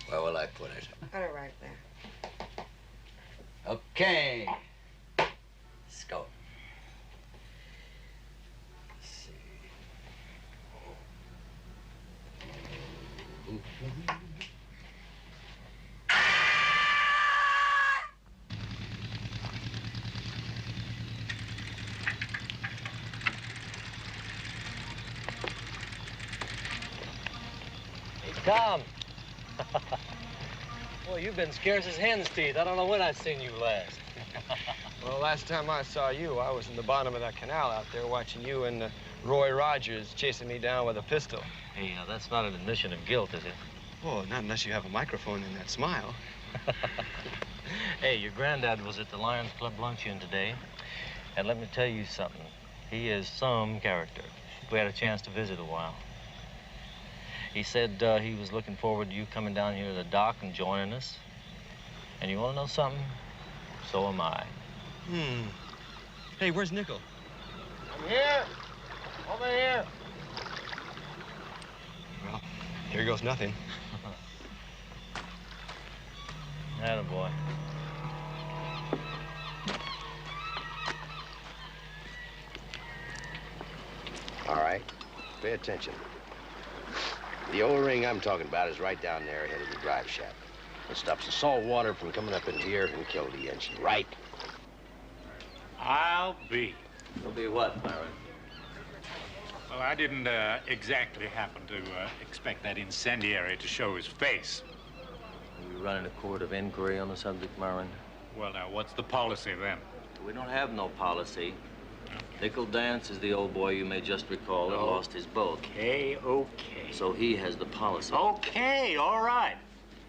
Where will I put it? Put it right there. Okay. Let's go. Let's see. Hey, Tom. Boy, you've been scarce as hen's teeth. I don't know when I've seen you last. Well, last time I saw you, I was in the bottom of that canal out there watching you and Roy Rogers chasing me down with a pistol. Hey, that's not an admission of guilt, is it? Oh, not unless you have a microphone in that smile. Hey, your granddad was at the Lions Club luncheon today. And let me tell you something. He is some character. We had a chance to visit a while. He said he was looking forward to you coming down here to the dock and joining us. And you want to know something? So am I. Hey, where's Nickel? I'm here. Over here. Well, here goes nothing. Attaboy. All right, pay attention. The O-ring I'm talking about is right down there ahead of the drive shaft. It stops the salt water from coming up in here and kill the engine, right? I'll be. You'll be what, Byron? Well, I didn't exactly happen to expect that incendiary to show his face. Are we running a court of inquiry on the subject, Myron? Well, now, what's the policy then? We don't have no policy. Nickel Dance is the old boy you may just recall that lost his boat. Okay. So he has the policy. Okay, all right.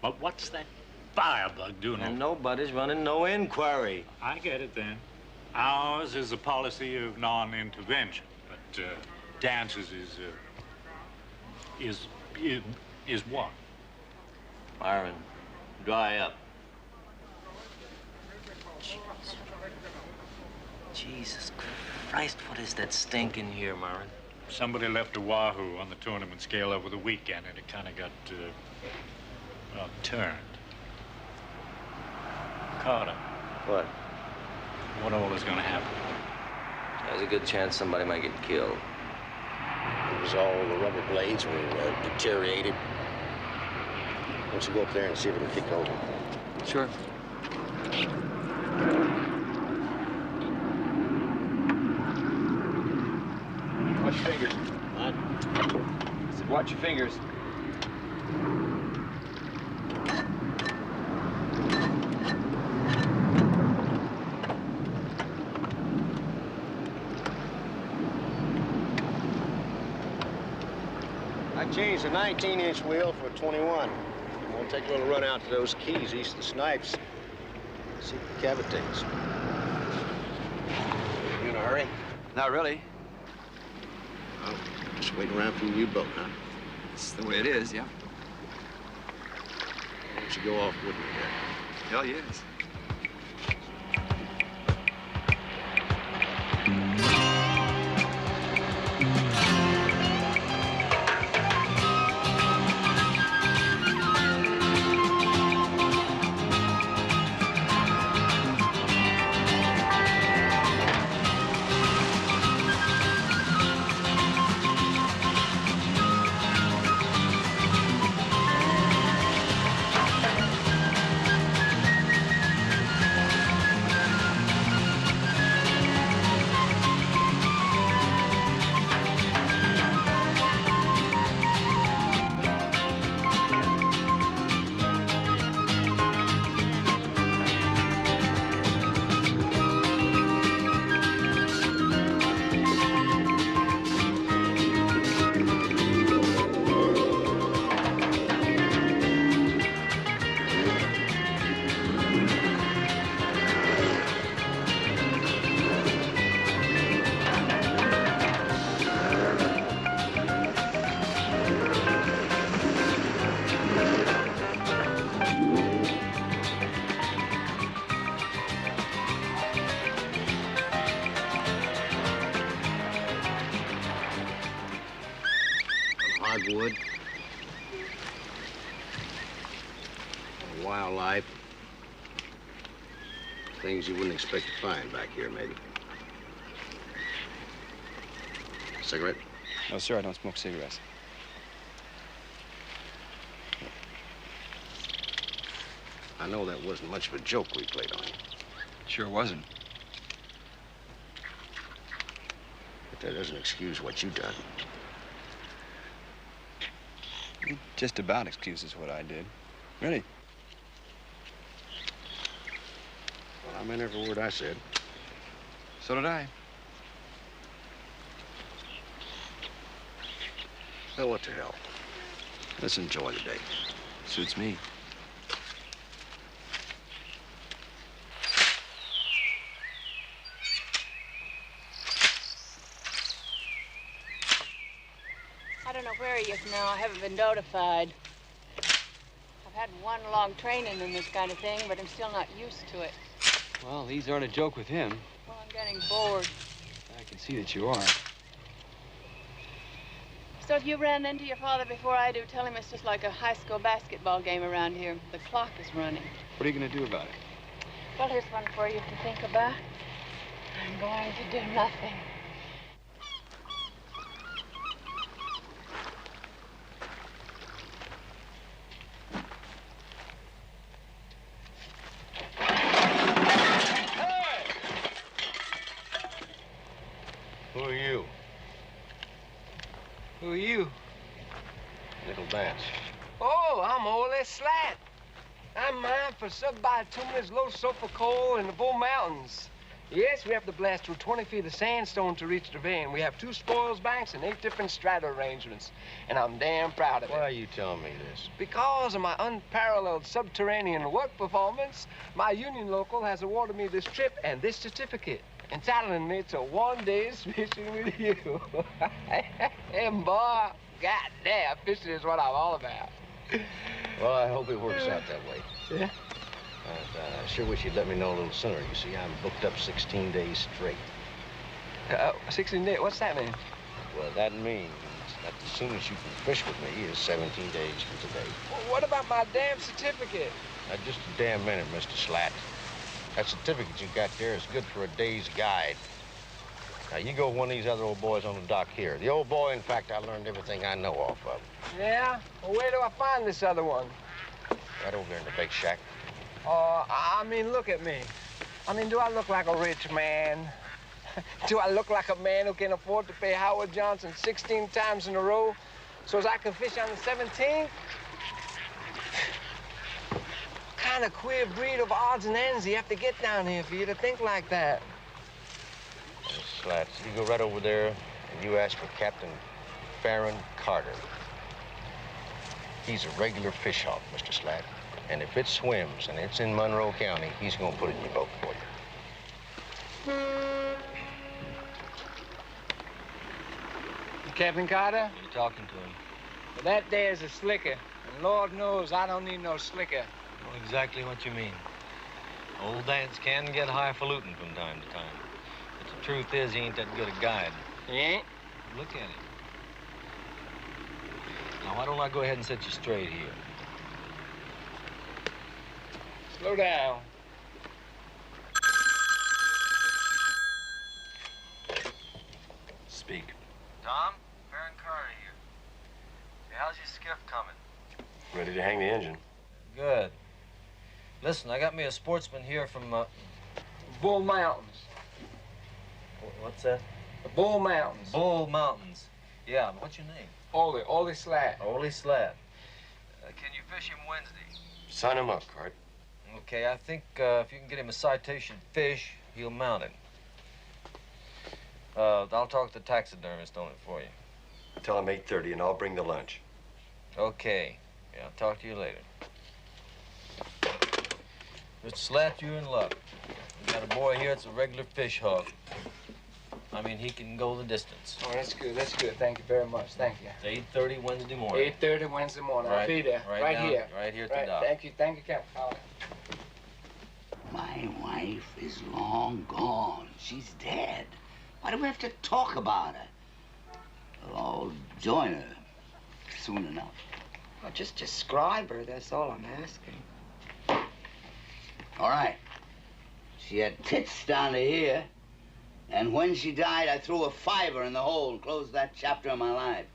But what's that firebug doing? And nobody's running no inquiry. I get it then. Ours is a policy of non-intervention, but Dance's is what? Myron, dry up. Jesus Christ, what is that stink in here, Myron? Somebody left a wahoo on the tournament scale over the weekend, and it kind of got, well, turned. Carter, What? What all is going to happen? There's a good chance somebody might get killed. It was all the rubber blades were deteriorated. Why don't you go up there and see if it can kick over? Sure. Watch your fingers. What? I said, watch your fingers. I changed a 19-inch wheel for a 21. I'm gonna take a little run out to those keys east of the Snipes. See if it cavitates. You in a hurry? Not really. Oh, just waiting around for the U-boat, huh? It's the way it is, yeah. Why don't you go off with me then? Hell yes. Hardwood. Wildlife. Things you wouldn't expect to find back here, maybe. Cigarette? No, sir, I don't smoke cigarettes. I know that wasn't much of a joke we played on you. Sure wasn't. But that doesn't excuse what you done. It just about excuses what I did. Really. Well, I meant every word I said. So did I. Well, what the hell? Let's enjoy the day. Suits me. I don't know where he is now. I haven't been notified. I've had one long training in this kind of thing, but I'm still not used to it. Well, these aren't a joke with him. Well, I'm getting bored. I can see that you are. So if you ran into your father before I do, tell him it's just like a high school basketball game around here. The clock is running. What are you going to do about it? Well, here's one for you to think about. I'm going to do nothing. Who are you? Who are you? Nickel Dance. Oh, I'm Ole Slat. I'm mined for subbituminous low sulfur coal in the Bull Mountains. Yes, we have to blast through 20 feet of sandstone to reach the vein. We have 2 spoils banks and 8 different strata arrangements. And I'm damn proud of it. Why are you telling me this? Because of my unparalleled subterranean work performance, my union local has awarded me this trip and this certificate, entitling me to 1 day's fishing with you. And boy, goddamn, fishing is what I'm all about. Well, I hope it works out that way. Yeah? I sure wish you'd let me know a little sooner. You see, I'm booked up 16 days straight. 16 days? What's that mean? Well, that means that as soon as you can fish with me is 17 days from today. Well, what about my damn certificate? Just a damn minute, Mr. Slat. That certificate you got there is good for a day's guide. Now, you go with one of these other old boys on the dock here. The old boy, in fact, I learned everything I know off of. Yeah? Well, where do I find this other one? Right over there in the bake shack. I mean, look at me. I mean, do I look like a rich man? Do I look like a man who can afford to pay Howard Johnson 16 times in a row so as I can fish on the 17th? What kind of queer breed of odds and ends you have to get down here for you to think like that? Hey, Slats, you go right over there and you ask for Captain Farron Carter. He's a regular fish hawk, Mr. Slat. And if it swims and it's in Monroe County, he's gonna put it in your boat for you. Captain Carter? You talking to him? Well, that there's a slicker. And Lord knows I don't need no slicker. Know exactly what you mean. Old dads can get highfalutin from time to time. But the truth is, he ain't that good a guide. He ain't? Look at him. Now, why don't I go ahead and set you straight here? Slow down. Speak. Tom, Farron Carter here. Hey, how's your skiff coming? Ready to hang the engine. Good. Listen, I got me a sportsman here from, Bull Mountains. What's that? The Bull Mountains. Bull Mountains. Yeah, what's your name? Ole Slat. Ole Slat. Can you fish him Wednesday? Sign him up, Cart. Okay, I think if you can get him a citation fish, he'll mount it. I'll talk to the taxidermist on it for you. Tell him 8:30 and I'll bring the lunch. Okay. Yeah, I'll talk to you later. Mr. Slat, you're in luck. We got a boy here that's a regular fish hog. I mean, he can go the distance. Oh, that's good. That's good. Thank you very much. Thank you. It's 8:30 Wednesday morning. 8:30 Wednesday morning. Right, I'll be there. right Right down, here. right here at the Right. dock. Thank you. Thank you, Captain Carter. My wife is long gone. She's dead. Why do we have to talk about her? I'll join her soon enough. Well, just describe her, that's all I'm asking. All right. She had tits down to here, and when she died, I threw a $5 in the hole and closed that chapter of my life.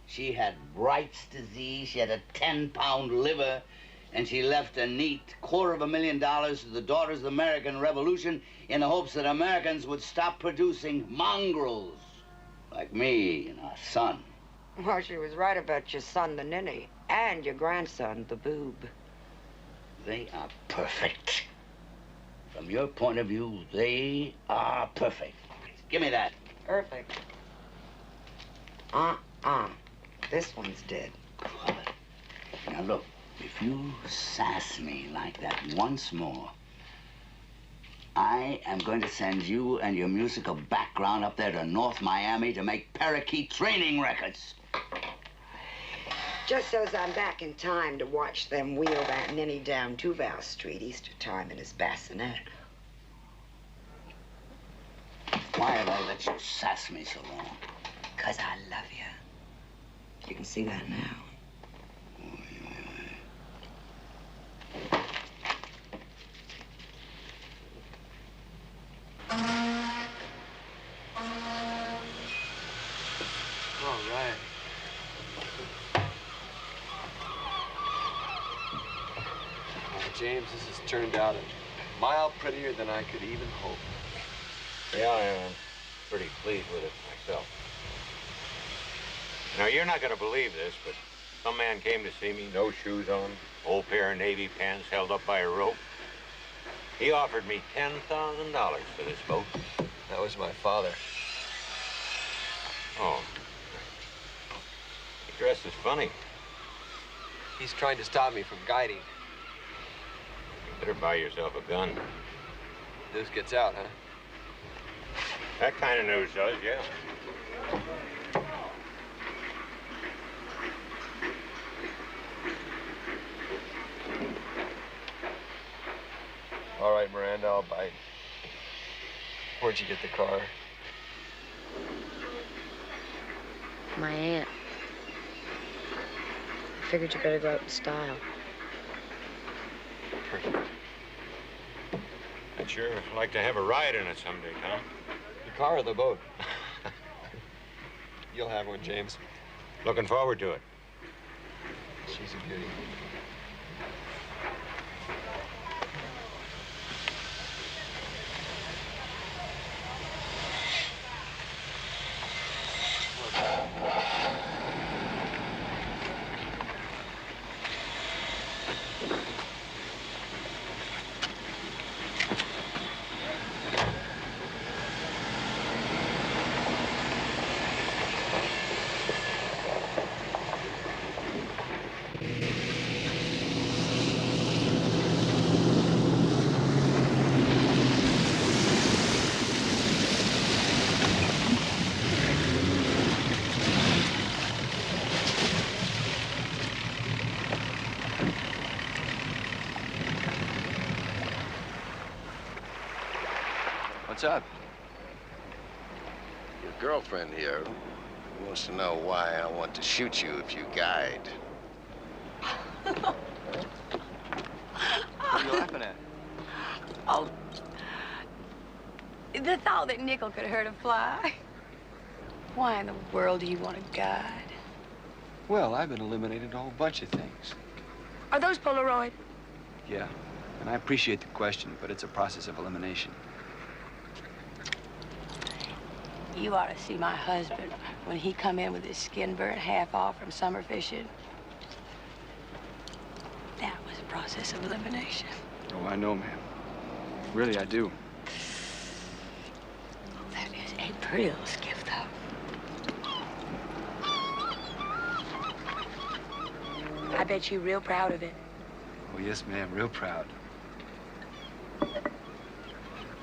She had Bright's disease, she had a 10-pound liver, and she left a neat $250,000 to the Daughters of the American Revolution in the hopes that Americans would stop producing mongrels like me and our son. Well, she was right about your son, the ninny, and your grandson, the boob. They are perfect. From your point of view, they are perfect. Give me that. Perfect. This one's dead. Now, look, if you sass me like that once more, I am going to send you and your musical background up there to North Miami to make parakeet training records. Just so's I'm back in time to watch them wheel that ninny down Duval Street Easter time in his bassinet. Why have I let you sass me so long? 'Cause I love you. You can see that now. All right. James, this has turned out a mile prettier than I could even hope. Yeah, I'm pretty pleased with it myself. Now, you're not going to believe this, but some man came to see me, no shoes on, old pair of navy pants held up by a rope. He offered me $10,000 for this boat. That was my father. Oh. He dresses funny. He's trying to stop me from guiding. You better buy yourself a gun. News gets out, huh? That kind of news does, yeah. All right, Miranda, I'll bite. Where'd you get the car? My aunt. I figured you better go out in style. Perfect. I'd sure like to have a ride in it someday, Tom. The car or the boat? You'll have one, James. Looking forward to it. She's a beauty. What's up? Your girlfriend here wants to know why I want to shoot you if you guide. What are you laughing at? Oh, the thought that nickel could hurt a fly. Why in the world do you want to guide? Well, I've been eliminated a whole bunch of things. Are those Polaroid? Yeah, and I appreciate the question, but it's a process of elimination. You ought to see my husband when he come in with his skin burnt half off from summer fishing. That was a process of elimination. Oh, I know, ma'am. Really, I do. Oh, that is a pretty little skiff, though. I bet you're real proud of it. Oh, yes, ma'am, real proud.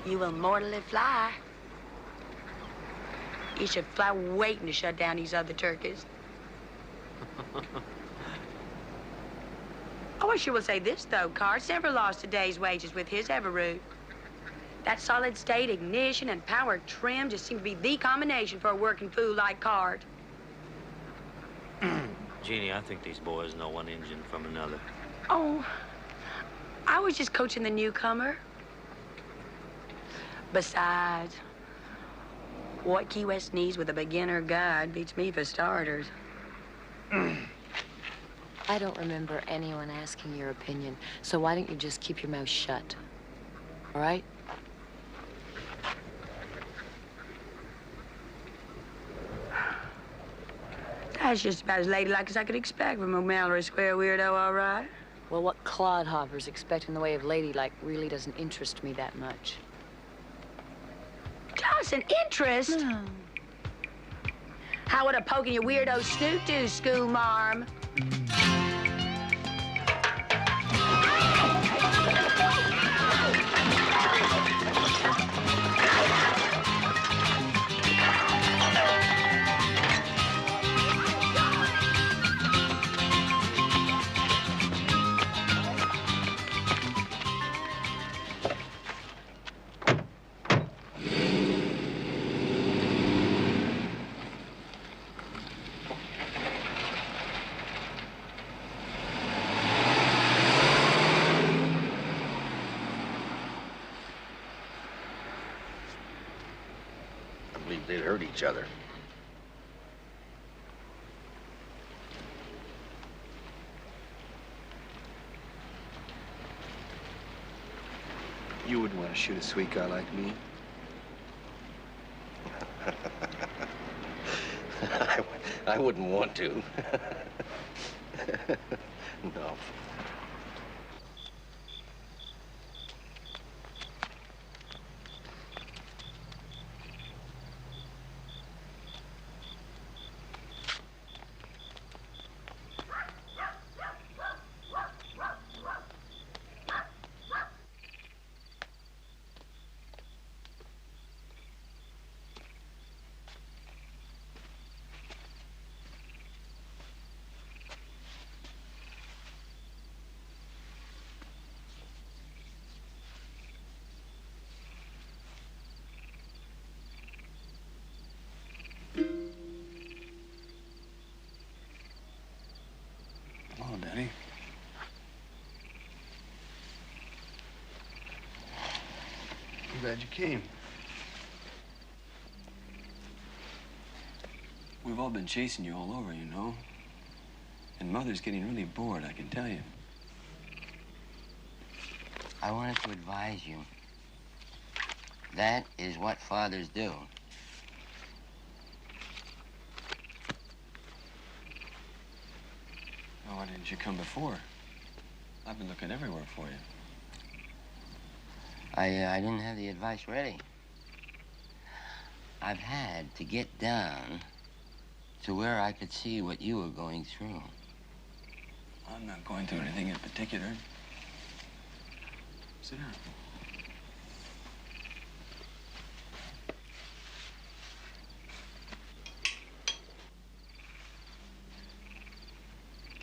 You will mortally fly. You should fly waiting to shut down these other turkeys. Oh, I sure will say this, though. Cart's never lost a day's wages with his Everroot. That solid-state ignition and power trim just seem to be the combination for a working fool like Cart. Jeannie, I think these boys know one engine from another. Oh, I was just coaching the newcomer. Besides, what Key West needs with a beginner guide beats me for starters. I don't remember anyone asking your opinion, so why don't you just keep your mouth shut? All right? That's just about as ladylike as I could expect from a Mallory Square weirdo, all right? Well, what clodhoppers expect in the way of ladylike really doesn't interest me that much. Doesn't interest? No. How would a poking your weirdo snoot do, school marm? They'd hurt each other. You wouldn't want to shoot a sweet guy like me. I wouldn't want to. No. I'm glad you came. We've all been chasing you all over, you know. And Mother's getting really bored, I can tell you. I wanted to advise you. That is what fathers do. Why didn't you come before? I've been looking everywhere for you. I didn't have the advice ready. I've had to get down to where I could see what you were going through. I'm not going through anything in particular. Sit down.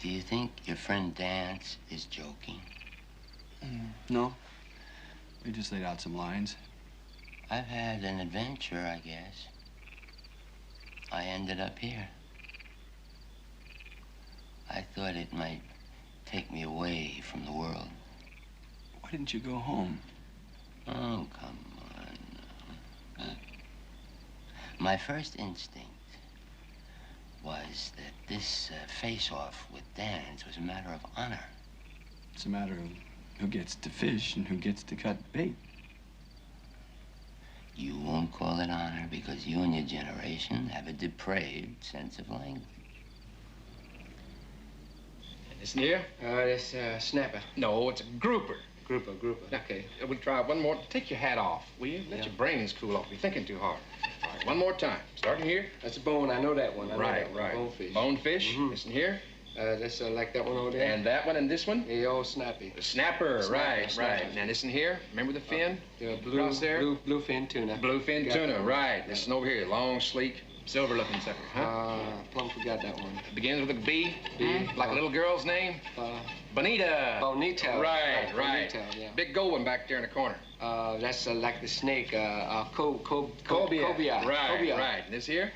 Do you think your friend Dance is joking? No. We just laid out some lines. I've had an adventure, I guess. I ended up here. I thought it might take me away from the world. Why didn't you go home? Oh, come on. My first instinct was that this face-off with Dance was a matter of honor. It's a matter of who gets to fish and who gets to cut bait. You won't call it honor because you and your generation have a depraved sense of language. Listen here. That's snapper. No, it's a grouper. Grouper. Okay, we'll try one more. Take your hat off, will you? Let your brains cool off. You're thinking too hard. All right, one more time. Starting here. That's a bone. I know that one. Right. Bonefish. Bonefish. Listen here. That's like that one over there. And that one and this one? The old snappy. The snapper. Right. Now listen here. Remember the fin? The across there? Bluefin tuna. Bluefin tuna. Right. Listen over here. Long, sleek, silver-looking sucker. Huh? Plumb forgot that one. Begins with a B. Like a little girl's name. Bonita. Bonito. Right. Bonito, yeah. Big gold one back there in the corner. That's like the snake. Cobia. Right. And this here?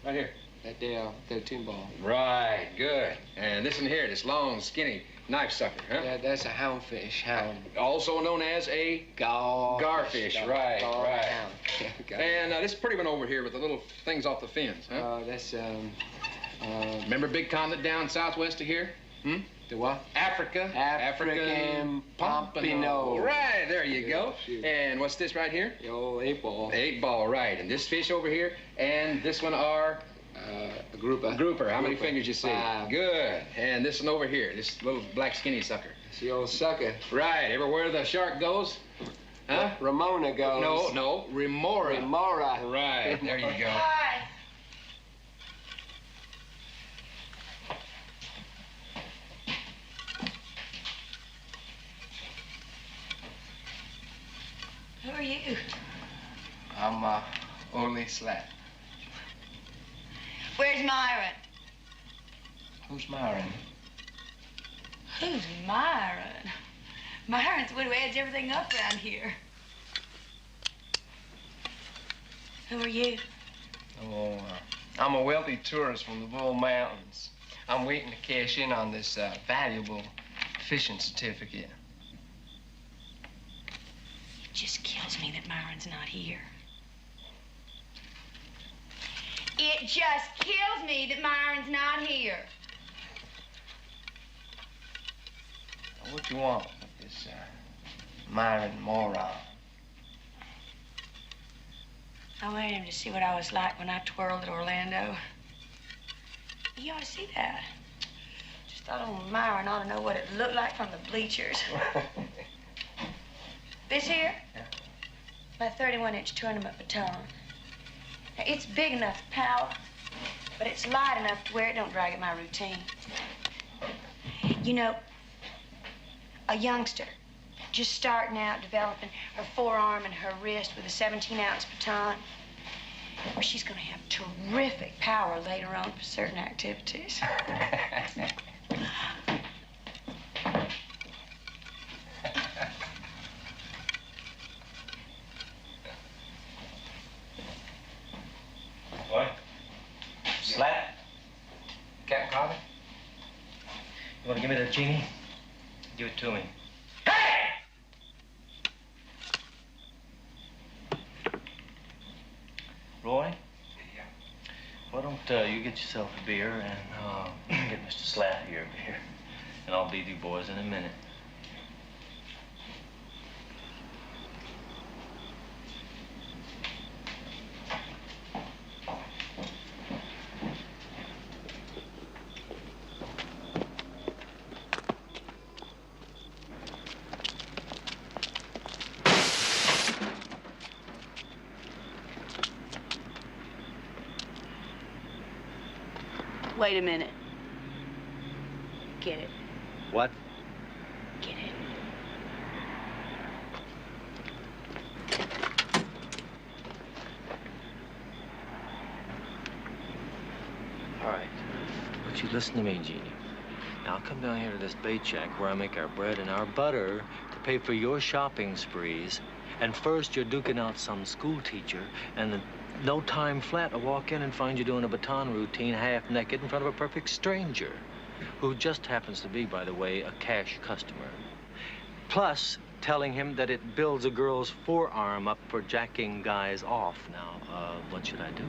Right here. That there, the tune ball. Right, good. And this in here, this long, skinny knife sucker, huh? Yeah, that's a houndfish. Hound. Also known as a garfish. Right. Hound. And this pretty one over here with the little things off the fins, huh? That's remember big continent down southwest of here? The what? Africa. African pompano. Right, there you go. And what's this right here? The old 8-ball. 8-ball, right. And this fish over here, and this one are a grouper. How many fingers you see? 5. Good. And this one over here, this little black skinny sucker. It's the old sucker. Right. Everywhere the shark goes? Huh? Ramona goes. No. Remora. Right. There you go. Hi. Who are you? I'm only Slap. Where's Myron? Who's Myron? Who's Myron? Myron's the one who adds everything up around here. Who are you? Oh, I'm a wealthy tourist from the Bull Mountains. I'm waiting to cash in on this valuable fishing certificate. It just kills me that Myron's not here. It just kills me that Myron's not here. What you want with this Myron moron? I wanted him to see what I was like when I twirled at Orlando. You ought to see that. Just thought old Myron ought to know what it looked like from the bleachers. This here? Yeah. My 31-inch tournament baton. Now, it's big enough to power, but it's light enough to where it don't drag at my routine. You know, a youngster just starting out developing her forearm and her wrist with a 17-ounce baton, well, she's going to have terrific power later on for certain activities. What? Slap? Captain Carter? You want to give me the genie? Give it to me. Roy? Yeah. Why don't you get yourself a beer and get Mr. Slatt here a beer, and I'll be with you boys in a minute. Wait a minute. Get it. What? Get it. All right. But you listen to me, Jeannie. Now, I'll come down here to this bait shack where I make our bread and our butter to pay for your shopping sprees. And first, you're duking out some school teacher, and then no time flat to walk in and find you doing a baton routine half naked in front of a perfect stranger, who just happens to be, by the way, a cash customer. Plus, telling him that it builds a girl's forearm up for jacking guys off. Now, what should I do?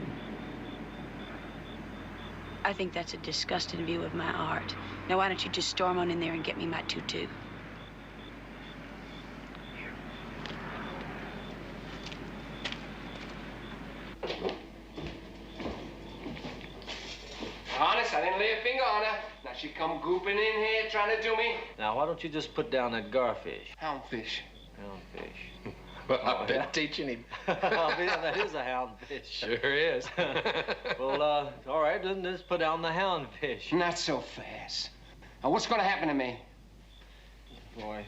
I think that's a disgusting view of my art. Now, why don't you just storm on in there and get me my tutu? Honest, I didn't lay a finger on her. Now she come gooping in here trying to do me. Now, why don't you just put down that garfish? Houndfish. Houndfish. Well, I've been teaching him. That is a houndfish. Sure is. Well, all right, then let's put down the houndfish. Not so fast. Now, what's going to happen to me? Boy,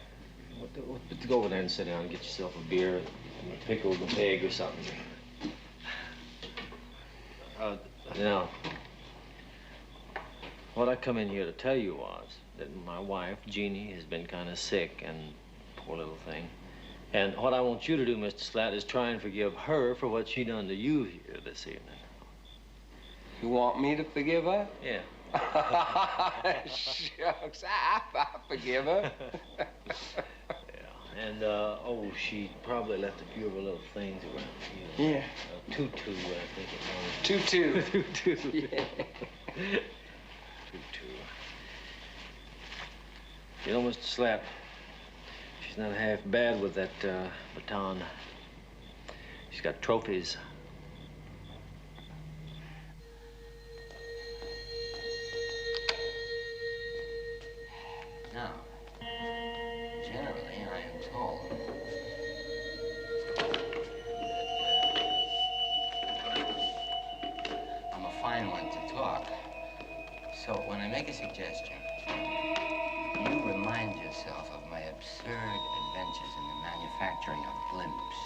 go over there and sit down and get yourself a beer, and a pickled egg or something. Now, what I come in here to tell you was that my wife, Jeannie, has been kind of sick, and poor little thing. And what I want you to do, Mr. Slatt, is try and forgive her for what she done to you here this evening. You want me to forgive her? Yeah. Shucks, I forgive her. Yeah. And, oh, she probably left a few of her little things around here. Yeah. Tutu, I think it was. Tutu. Tutu. Yeah. Tutu. You know, Mr. Slatt, she's not half bad with that baton. She's got trophies. Now, generally, I am told I'm a fine one to talk. So when I make a suggestion, you remind yourself of my absurd adventures in the manufacturing of blimps,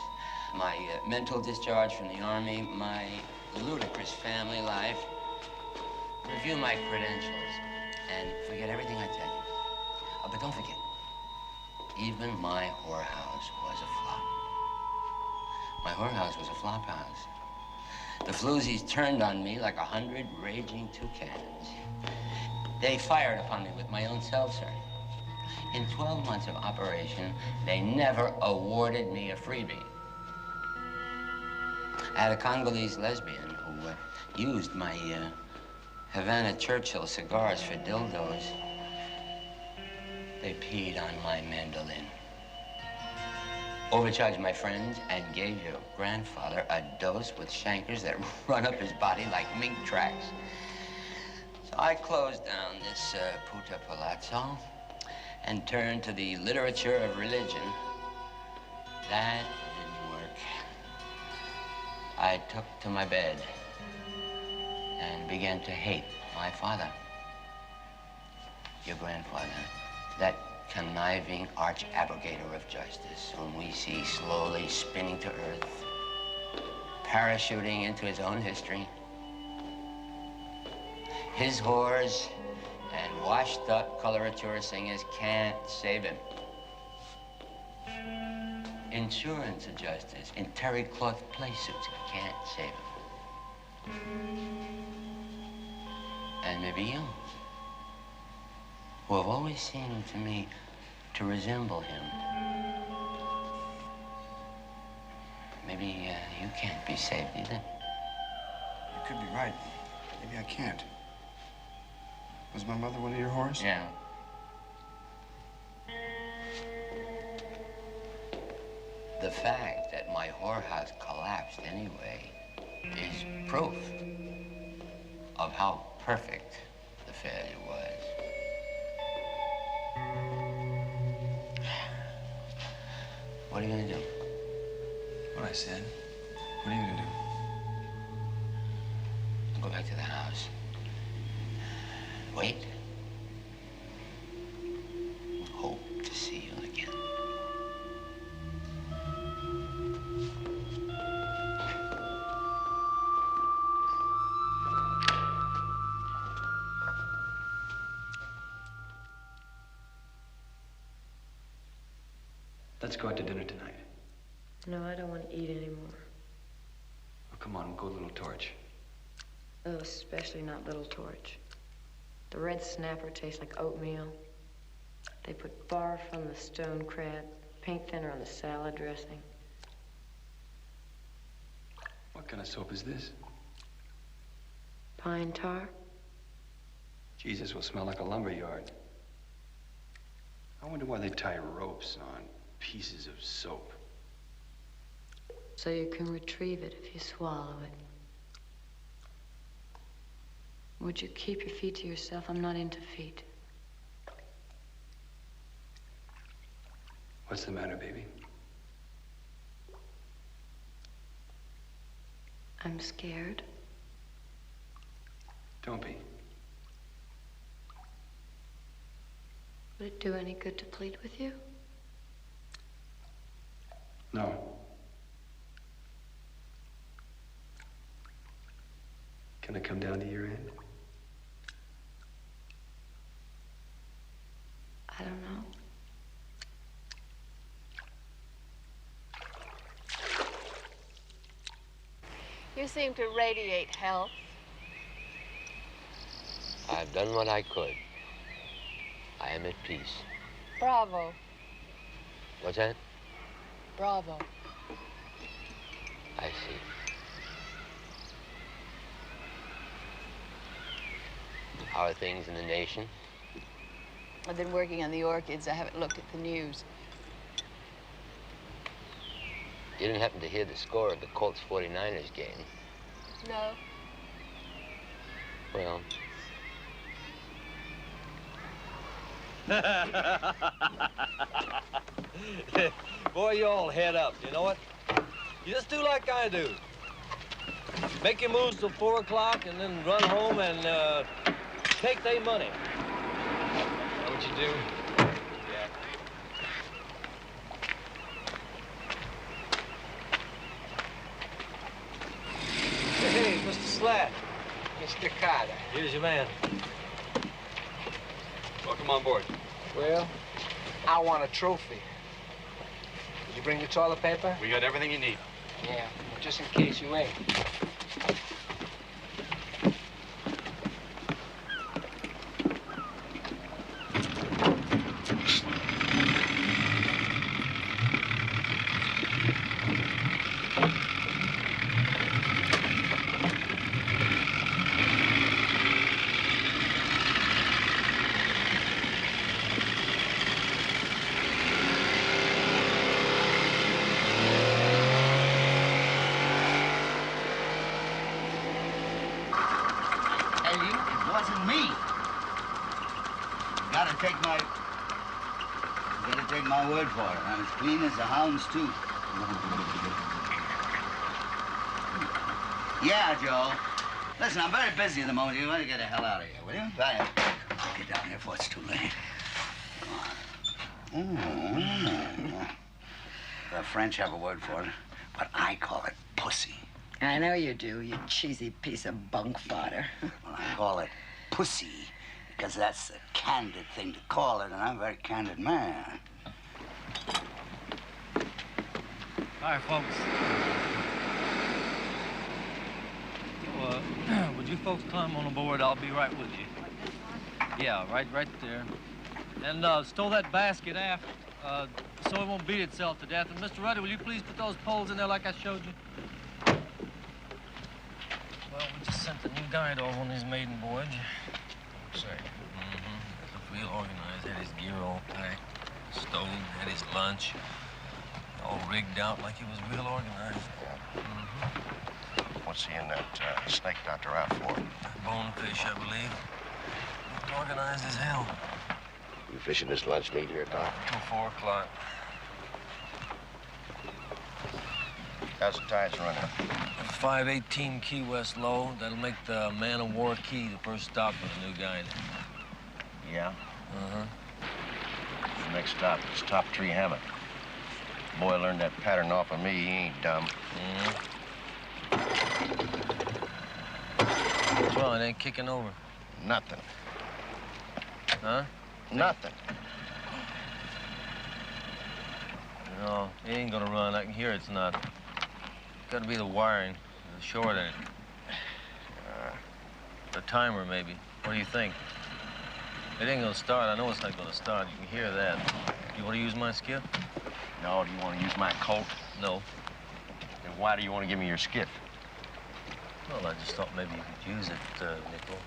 my mental discharge from the Army, my ludicrous family life. Review my credentials and forget everything I tell you. But don't forget, even my whorehouse was a flop. My whorehouse was a flop house. The floozies turned on me like 100 raging toucans. They fired upon me with my own seltzer. In 12 months of operation, they never awarded me a freebie. I had a Congolese lesbian who used my Havana Churchill cigars for dildos. They peed on my mandolin. Overcharged my friends and gave your grandfather a dose with chancres that run up his body like mink tracks. So I closed down this puta palazzo and turned to the literature of religion. That didn't work. I took to my bed and began to hate my father, your grandfather, that conniving arch-abrogator of justice whom we see slowly spinning to earth, parachuting into his own history. His whores and washed-up coloratura singers can't save him. Insurance adjusters in terry cloth playsuits can't save him. And maybe you, who have always seemed to me to resemble him. Maybe you can't be saved either. could be right. Maybe I can't. Was my mother one of your whores? Yeah. The fact that my whorehouse collapsed anyway is proof of how perfect the failure was. What are you gonna do? What I said. What are you gonna do? Go back to the house. Wait. Hope to see you again. Let's go out to dinner tonight. No, I don't want to eat anymore. Oh, come on, we'll go Little Torch. Oh, especially not Little Torch. The red snapper tastes like oatmeal. They put barf on the stone crab, paint thinner on the salad dressing. What kind of soap is this? Pine tar? Jesus, will smell like a lumber yard. I wonder why they tie ropes on pieces of soap. So you can retrieve it if you swallow it. Would you keep your feet to yourself? I'm not into feet. What's the matter, baby? I'm scared. Don't be. Would it do any good to plead with you? No. Can I come down to your end? I don't know. You seem to radiate health. I've done what I could. I am at peace. Bravo. What's that? Bravo. I see. How are things in the nation? I've been working on the orchids. I haven't looked at the news. You didn't happen to hear the score of the Colts 49ers game? No. Well. Boy, you all head up. You know what? You just do like I do. Make your moves till 4 o'clock and then run home and take their money. Know what you do? Yeah. Hey, Mr. Slatt. Mr. Carter. Here's your man. Welcome on board. Well, I want a trophy. Did you bring the toilet paper? We got everything you need. Yeah, just in case you ain't. Word for it. I'm as clean as the hound's tooth. Yeah, Joe. Listen, I'm very busy at the moment. You want to get the hell out of here, will you? Bye. Get down here before it's too late. The French have a word for it, but I call it pussy. I know you do, you cheesy piece of bunk fodder. Well, I call it pussy because that's the candid thing to call it, and I'm a very candid man. Hi, folks. Would you folks climb on aboard? I'll be right with you. Yeah, right there. And stow that basket aft so it won't beat itself to death. And Mr. Ruddy, will you please put those poles in there like I showed you? Well, we just sent the new guide off on his maiden voyage. Say. Looked real organized. Had his gear all packed, stowed, had his lunch, all rigged out like he was real organized. What's he in that snake doctor out for? Bonefish, I believe. Looked organized as hell. You fishing this lunch meat here, Doc? Till 4 o'clock. How's the tides running? 518 Key West low. That'll make the man-of-war Key the first stop for the new guide. Yeah? The next stop is Top Tree Hammock. Boy learned that pattern off of me. He ain't dumb. What's wrong? It ain't kicking over. Nothing. Huh? Nothing. No, it ain't gonna run. I can hear it's not. Gotta be the wiring, the short end. The timer, maybe. What do you think? It ain't gonna start. I know it's not gonna start. You can hear that. You wanna use my skiff? No, do you want to use my Colt? No. Then why do you want to give me your skiff? Well, I just thought maybe you could use it, Nickel.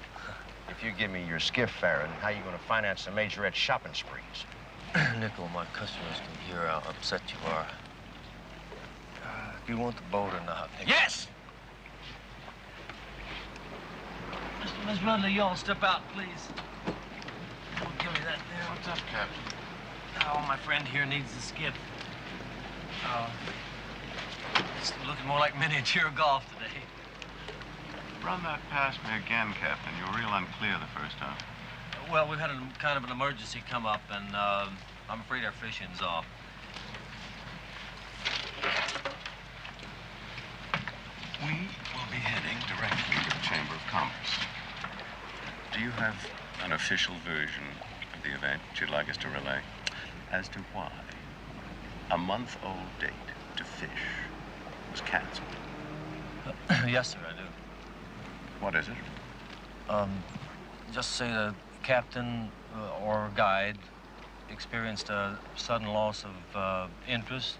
If you give me your skiff, Farron, how you going to finance the majorette shopping sprees? Nickel, my customers can hear how upset you are. Do you want the boat or not? Nickel? Yes! Miss Rudley, y'all step out, please. Give me that there. What's up, Captain? Oh, my friend here needs the skiff. It's looking more like miniature golf today. Run that past me again, Captain. You were real unclear the first time. Well, we've had kind of an emergency come up, and I'm afraid our fishing's off. We will be heading directly to the Chamber of Commerce. Do you have an official version of the event that you'd like us to relay? As to why a month-old date to fish was canceled? Yes, sir, I do. What is it? Just say the captain or guide experienced a sudden loss of interest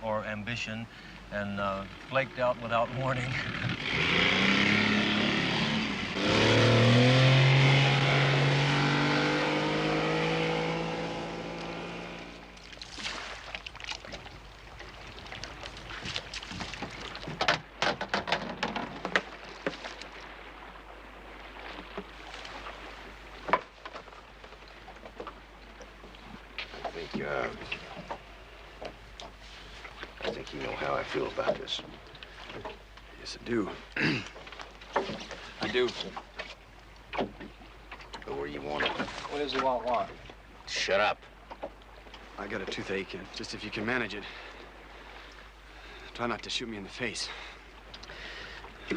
or ambition and flaked out without warning. I think you know how I feel about this. Yes, I do. I do. Go where you want it. What does he want? Shut up. I got a toothache, and just if you can manage it, try not to shoot me in the face.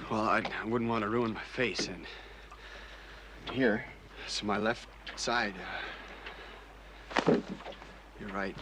Well, I wouldn't want to ruin my face, and here, so my left side. You're right.